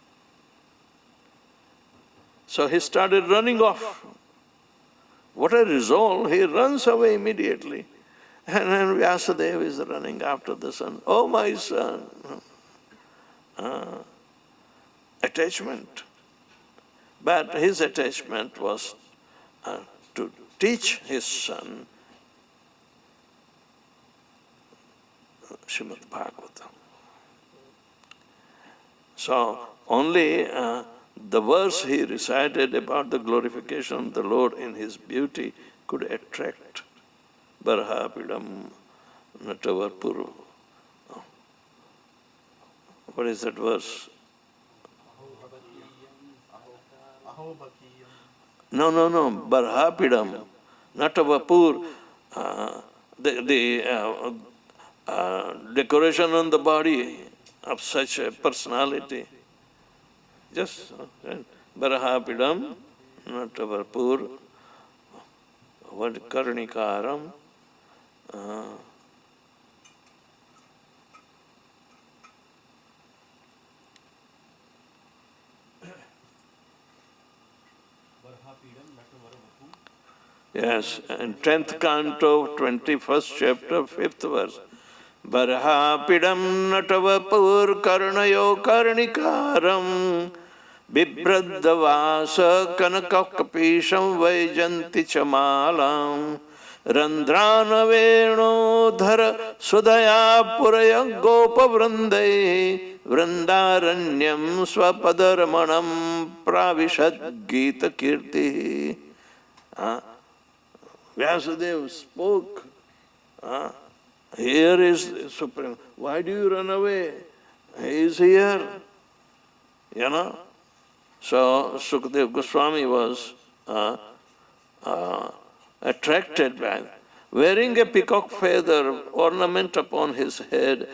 So he started running off. What a resolve, he runs away immediately. And then Vyasadeva is running after the son. Oh, my son. Attachment. But his attachment was to teach his son Srimad Bhagavatam. So only the verse he recited about the glorification of the Lord in his beauty could attract Barhapidam Natavarpuru. What is that verse? No. Barhapidam Natavapur. The decoration on the body of such a personality. Just Barahapidam, Natavarpur, what Karnikaram. Yes, in 10th canto, 21st chapter, 5th verse. Barhapidam natavapur karnayo karnikaram bibradavasa kanakakapisham vaijanti chamalam randrana veno dhara sudaya puraya gopa vrandai vrindaranyam swapadarmanam pravishad gita kirti. Vyasadeva spoke. Here is the Supreme. Why do you run away? He is here. So Sukadeva Goswami was attracted by wearing a peacock feather ornament upon his head,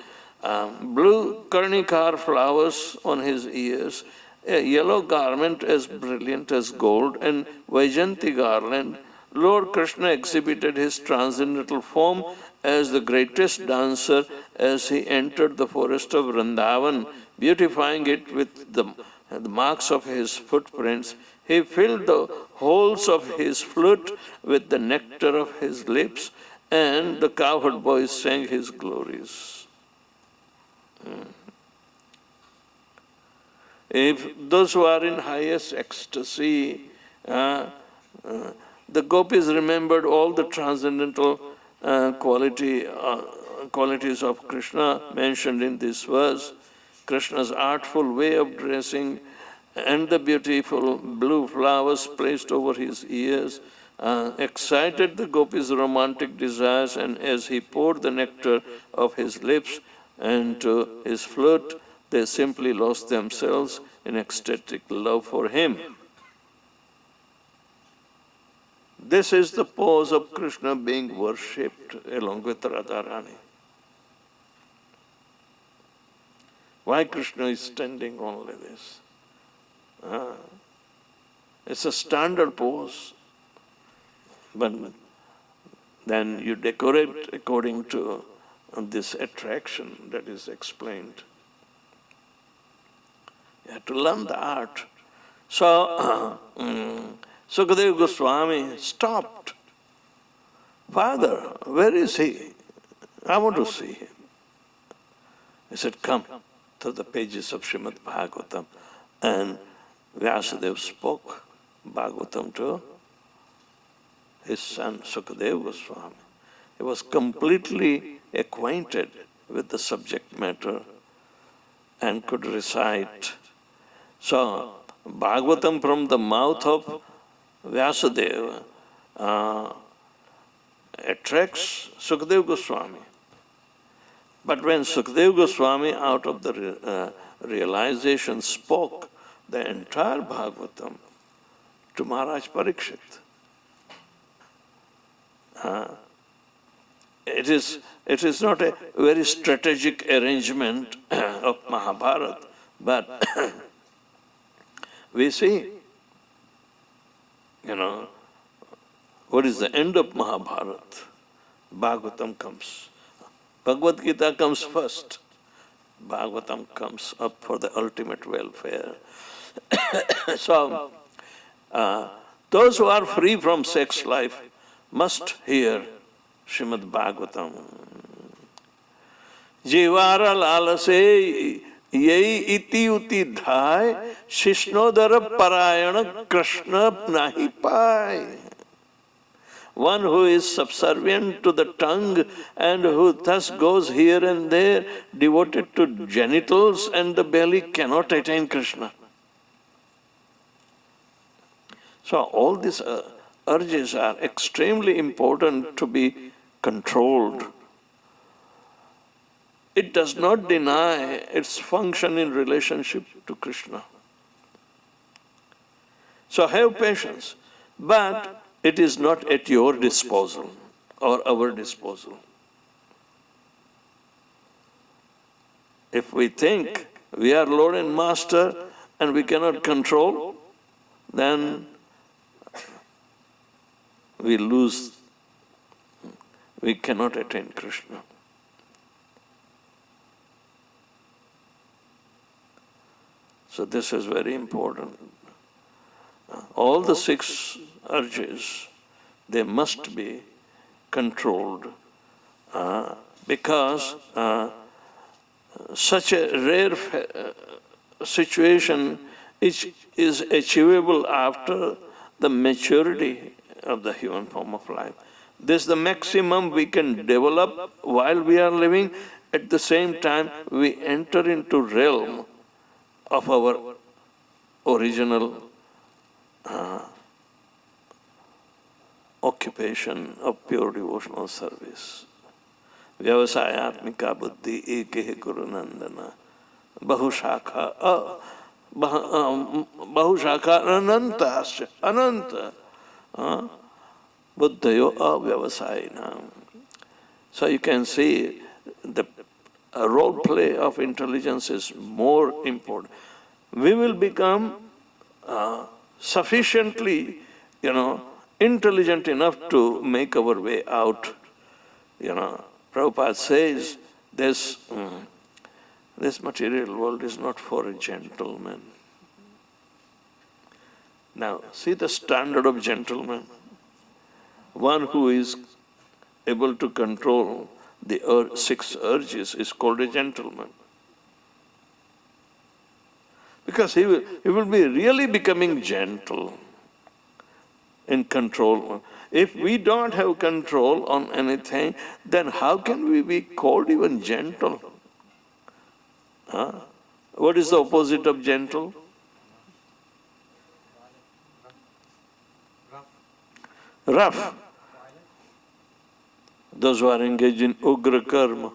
blue karnikar flowers on his ears, a yellow garment as brilliant as gold, and Vaijanti garland. Lord Krishna exhibited his transcendental form as the greatest dancer as he entered the forest of Vrindavan, beautifying it with the marks of his footprints. He filled the holes of his flute with the nectar of his lips, and the cowherd boys sang his glories. If those who are in highest ecstasy, the gopis remembered all the transcendental qualities of Krishna mentioned in this verse. Krishna's artful way of dressing and the beautiful blue flowers placed over his ears excited the gopis' romantic desires, and as he poured the nectar of his lips into his flute, they simply lost themselves in ecstatic love for him. This is the pose of Krishna being worshipped along with Radharani. Why Krishna is standing only this? It's a standard pose, but then you decorate according to this attraction that is explained. You have to learn the art. So, Sukadeva Goswami stopped "Father, where is he? I want to see him." He said, "Come to the pages of Srimad Bhagavatam." And Vyasadeva spoke Bhagavatam to his son Sukadeva Goswami. He was completely acquainted with the subject matter and could recite. So, Bhagavatam from the mouth of Vyasadeva attracts Sukadeva Goswami. But when Sukadeva Goswami, out of the realization, spoke the entire Bhagavatam to Maharaj Parikshit, it is not a very strategic arrangement of Mahabharata, but we see, what is the end of Mahabharata? Bhagavatam comes. Bhagavad Gita comes first. Bhagavatam comes up for the ultimate welfare. So, those who are free from sex life must hear Srimad Bhagavatam. Jivara lalase yei iti uti dhai shishnodara parayana krishna nahi pai. One who is subservient to the tongue and who thus goes here and there, devoted to genitals and the belly, cannot attain Krishna. So all these urges are extremely important to be controlled. It does not deny its function in relationship to Krishna. So have patience, but it is not at your disposal or our disposal. If we think we are Lord and Master and we cannot control, then we lose, we cannot attain Krishna. So this is very important. All the 6 urges, they must be controlled because such a rare situation is achievable after the maturity of the human form of life. This is the maximum we can develop while we are living. At the same time, we enter into realm of our original occupation of pure devotional service. Vyavasayatmika buddhi eke guru nandana bahushakha ananta ananta buddhayo avyavasayinam. So you can see the role play of intelligence is more important. We will become sufficiently, intelligent enough to make our way out. Prabhupada says this material world is not for a gentleman. Now, see the standard of gentleman. One who is able to control the 6 urges is called a gentleman. Because he will be really becoming gentle in control. If we don't have control on anything, then how can we be called even gentle? What is the opposite of gentle? Rough. Those who are engaged in ugra karma.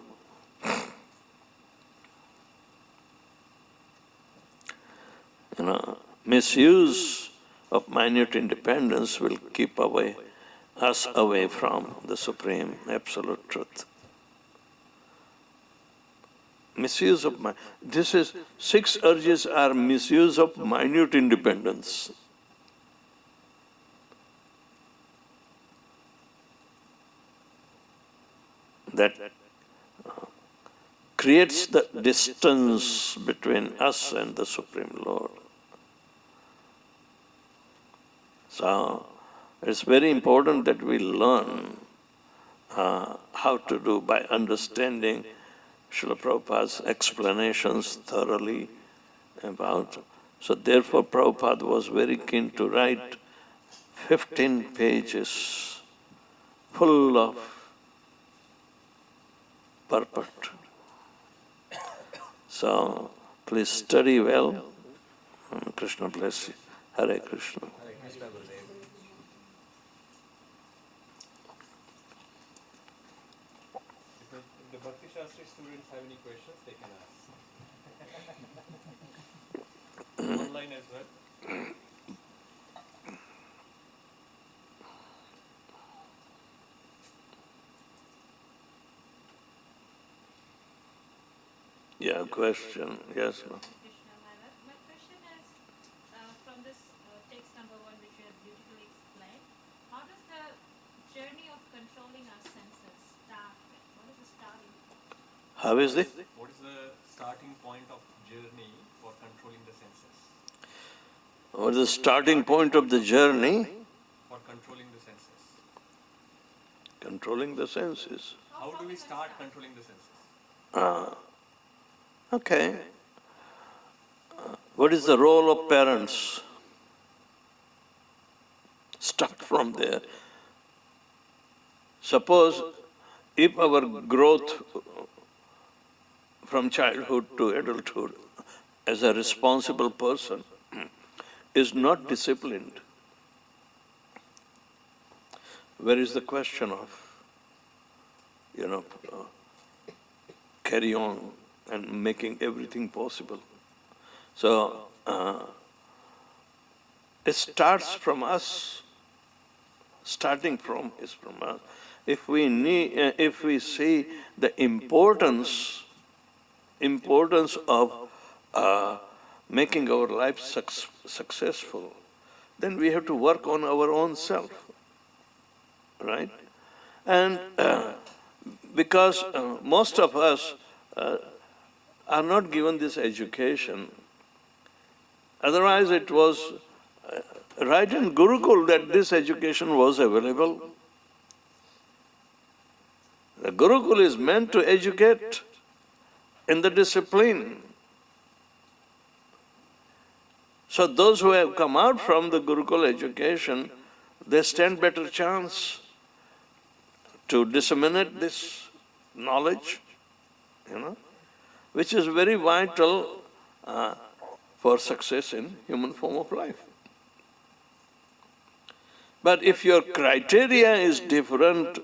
Misuse of minute independence will keep us away from the supreme absolute truth. Misuse of this is 6 urges are misuse of minute independence. That creates the distance between us and the Supreme Lord. So it's very important that we learn how to do by understanding Srila Prabhupada's explanations thoroughly about. So therefore Prabhupada was very keen to write 15 pages full of purport. So please study well. Krishna bless you. Hare Krishna. Hare Krishna, Gurudev. If the Bhakti Shastri students have any questions, they can ask. Online as well. Yeah, question. Yes, ma'am. Krishna Maharaj. My question is, from this text number 1 which you have beautifully explained, how does the journey of controlling our senses start with? What is the starting point? How is it? What is the starting point of journey for controlling the senses? What is the starting point of the journey? For controlling the senses. Controlling the senses. How do we start controlling the senses? Okay. What is the role of parents? Start from there. Suppose if our growth from childhood to adulthood as a responsible person is not disciplined, where is the question of, carry on and making everything possible? So it starts from us. Starting from is from us. If we see the importance of making our life successful, then we have to work on our own self, right? And because most of us are not given this education. Otherwise it was right in Gurukul that this education was available. The Gurukul is meant to educate in the discipline. So those who have come out from the Gurukul education, they stand better chance to disseminate this knowledge, which is very vital for success in human form of life. But if your criteria is different,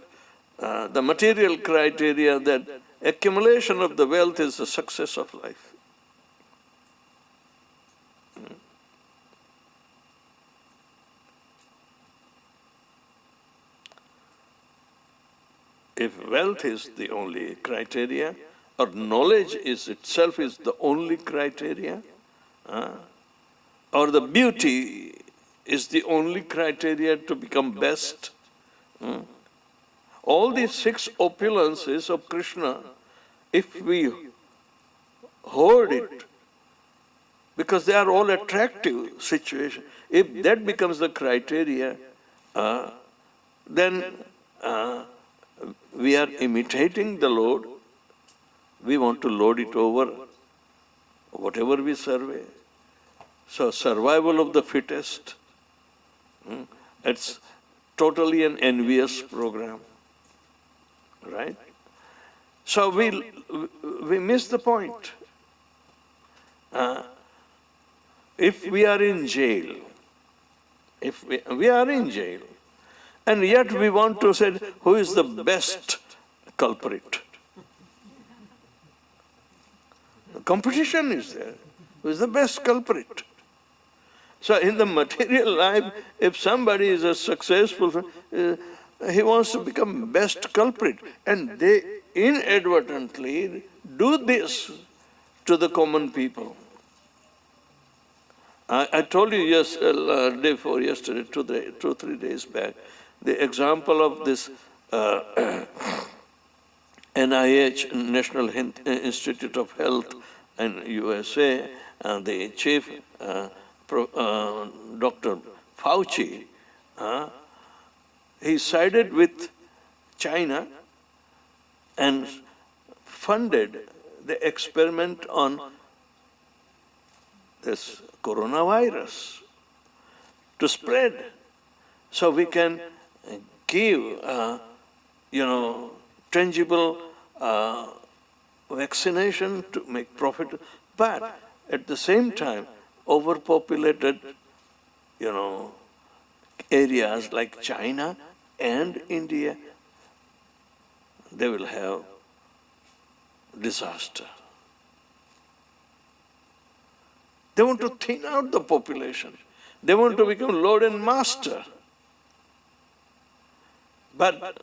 the material criteria that accumulation of the wealth is the success of life. If wealth is the only criteria, or knowledge is itself is the only criteria, or the beauty is the only criteria to become best. All these 6 opulences of Krishna, if we hoard it, because they are all attractive situations, if that becomes the criteria, then we are imitating the Lord. We want to lord it over whatever we survey. So survival of the fittest, it's totally an envious program, right? So we miss the point. If we are in jail, if we are in jail, and yet we want to say, who is the best culprit? The competition is there. Who is the best culprit? So in the material life, if somebody is a successful, he wants to become best culprit. And they inadvertently do this to the common people. I told you day before yesterday, 3 days back, the example of this NIH, National Institute of Health in USA, and the chief, Dr. Fauci, he sided with China and funded the experiment on this coronavirus to spread. So we can give, tangible vaccination to make profit, but at the same time, overpopulated, areas like China and India, they will have disaster. They want to thin out the population. They want to become lord and master. But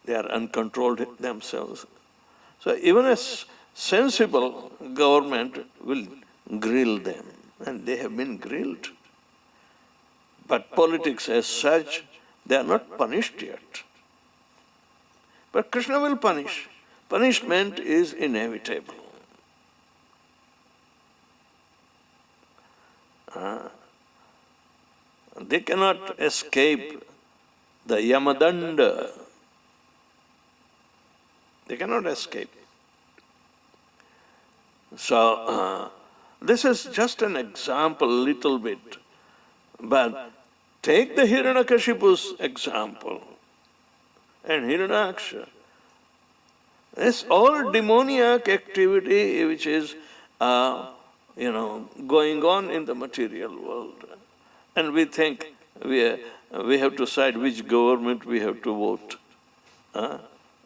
they are uncontrolled themselves. So even a sensible government will grill them, and they have been grilled. But politics as such, they are not punished yet. But Krishna will punish. Punishment is inevitable. They cannot escape the Yamadanda. They cannot escape. So, this is just an example, little bit. But take the Hiranyakashipu's example and Hiranyaksha. It's all demoniac activity which is, going on in the material world. And we think we have to decide which government we have to vote.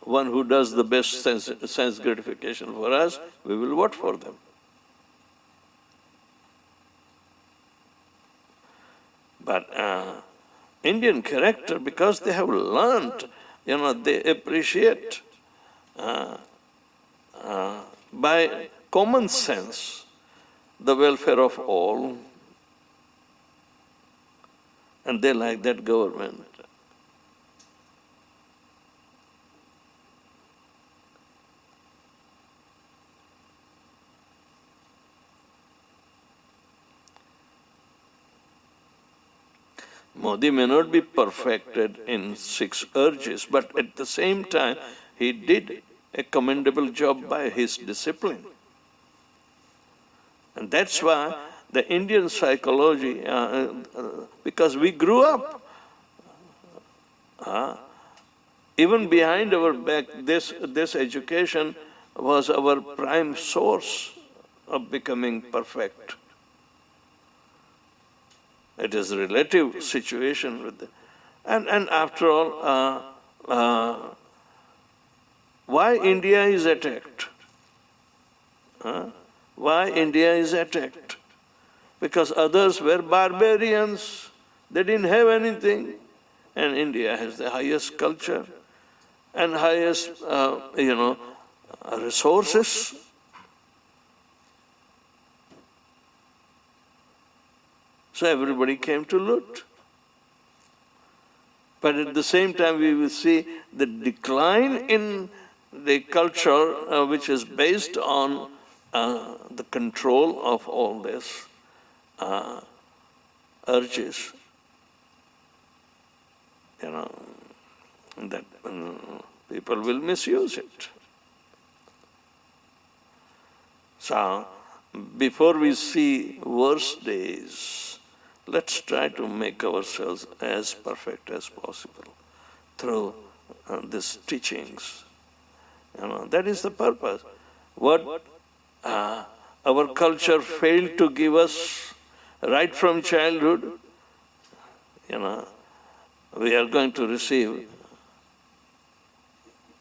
One who does the best sense gratification for us, we will vote for them. But Indian character, because they have learned, they appreciate by common sense the welfare of all, and they like that government. Modi may not be perfected in 6 urges, but at the same time, he did a commendable job by his discipline. And that's why the Indian psychology, because we grew up, even behind our back, this education was our prime source of becoming perfect. It is a relative situation with the, and after all, why India is attacked? Why India is attacked? Because others were barbarians, they didn't have anything, and India has the highest culture and highest, resources. So everybody came to loot. But at the same time, we will see the decline in the culture which is based on the control of all this urges. That people will misuse it. So, before we see worse days, let's try to make ourselves as perfect as possible through these teachings. That is the purpose. What our culture failed to give us right from childhood, we are going to receive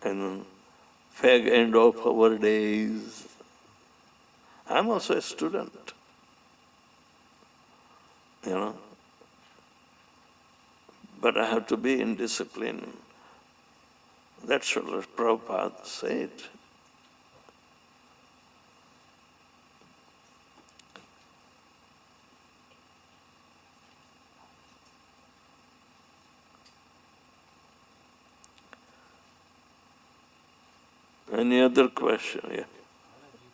in fag end of our days. I'm also a student, but I have to be in discipline. That's what Prabhupada said. Any other question? Yeah. You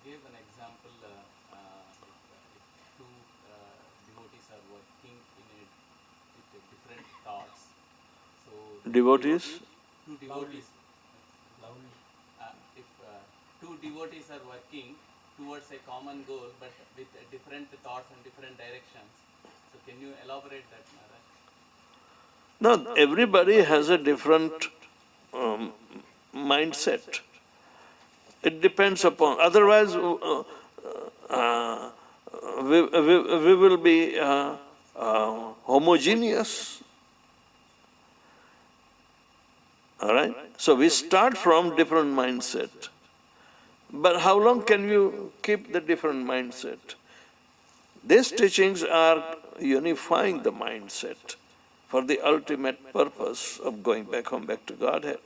gave an example if two devotees are working with different thoughts. So Devotees? two devotees two devotees are working towards a common goal, but with different thoughts and different directions. So can you elaborate that, Maharaj? Now, everybody has a different mindset. It depends upon, otherwise we will be homogeneous. All right? So we start from different mindset. But how long can you keep the different mindset? These teachings are unifying the mindset for the ultimate purpose of going back home, back to Godhead.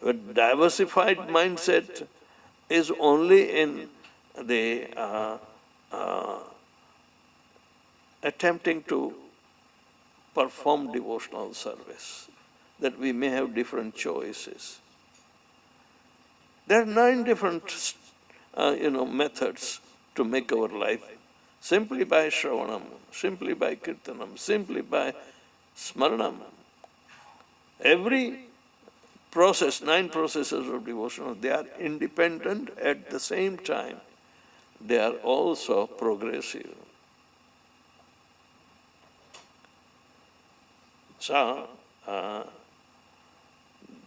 A diversified mindset is only in the attempting to perform devotional service, that we may have different choices. There are 9 different methods to make our life. Simply by Shravanam, simply by Kirtanam, simply by Smaranam. Every process, 9 processes of devotion, they are independent at the same time. They are also progressive. So,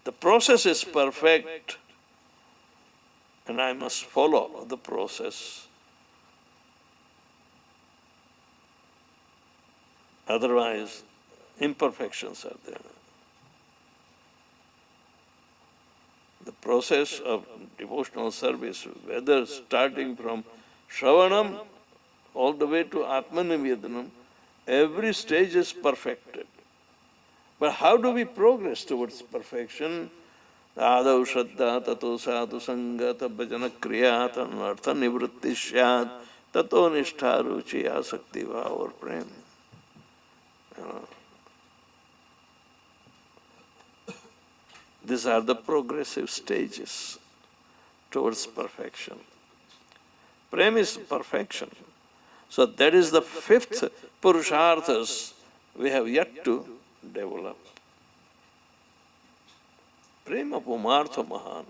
the process is perfect, and I must follow the process. Otherwise, imperfections are there. The process of devotional service, whether starting from Shravanam all the way to Atmanivedanam, every stage is perfected. But how do we progress towards perfection? Ādau Shraddha, tato sadhu sangha, bhajana kriya, tanartha nivritti syat, tato nishtha ruchi asakti bhava or prem. These are the progressive stages towards perfection. Prem is perfection. So that is the 5th Purusharthas we have yet to develop. Prema Pumartha Mahan.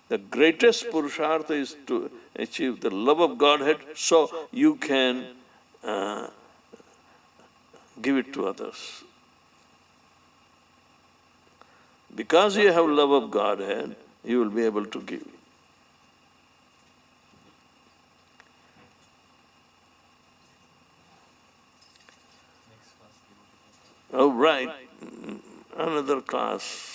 The greatest Purushartha is to achieve the love of Godhead so you can give it to others. Because you have love of Godhead, you will be able to give. All right, another class.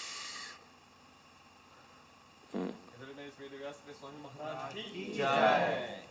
Vedavyasapriya Swami Maharaj ki jai.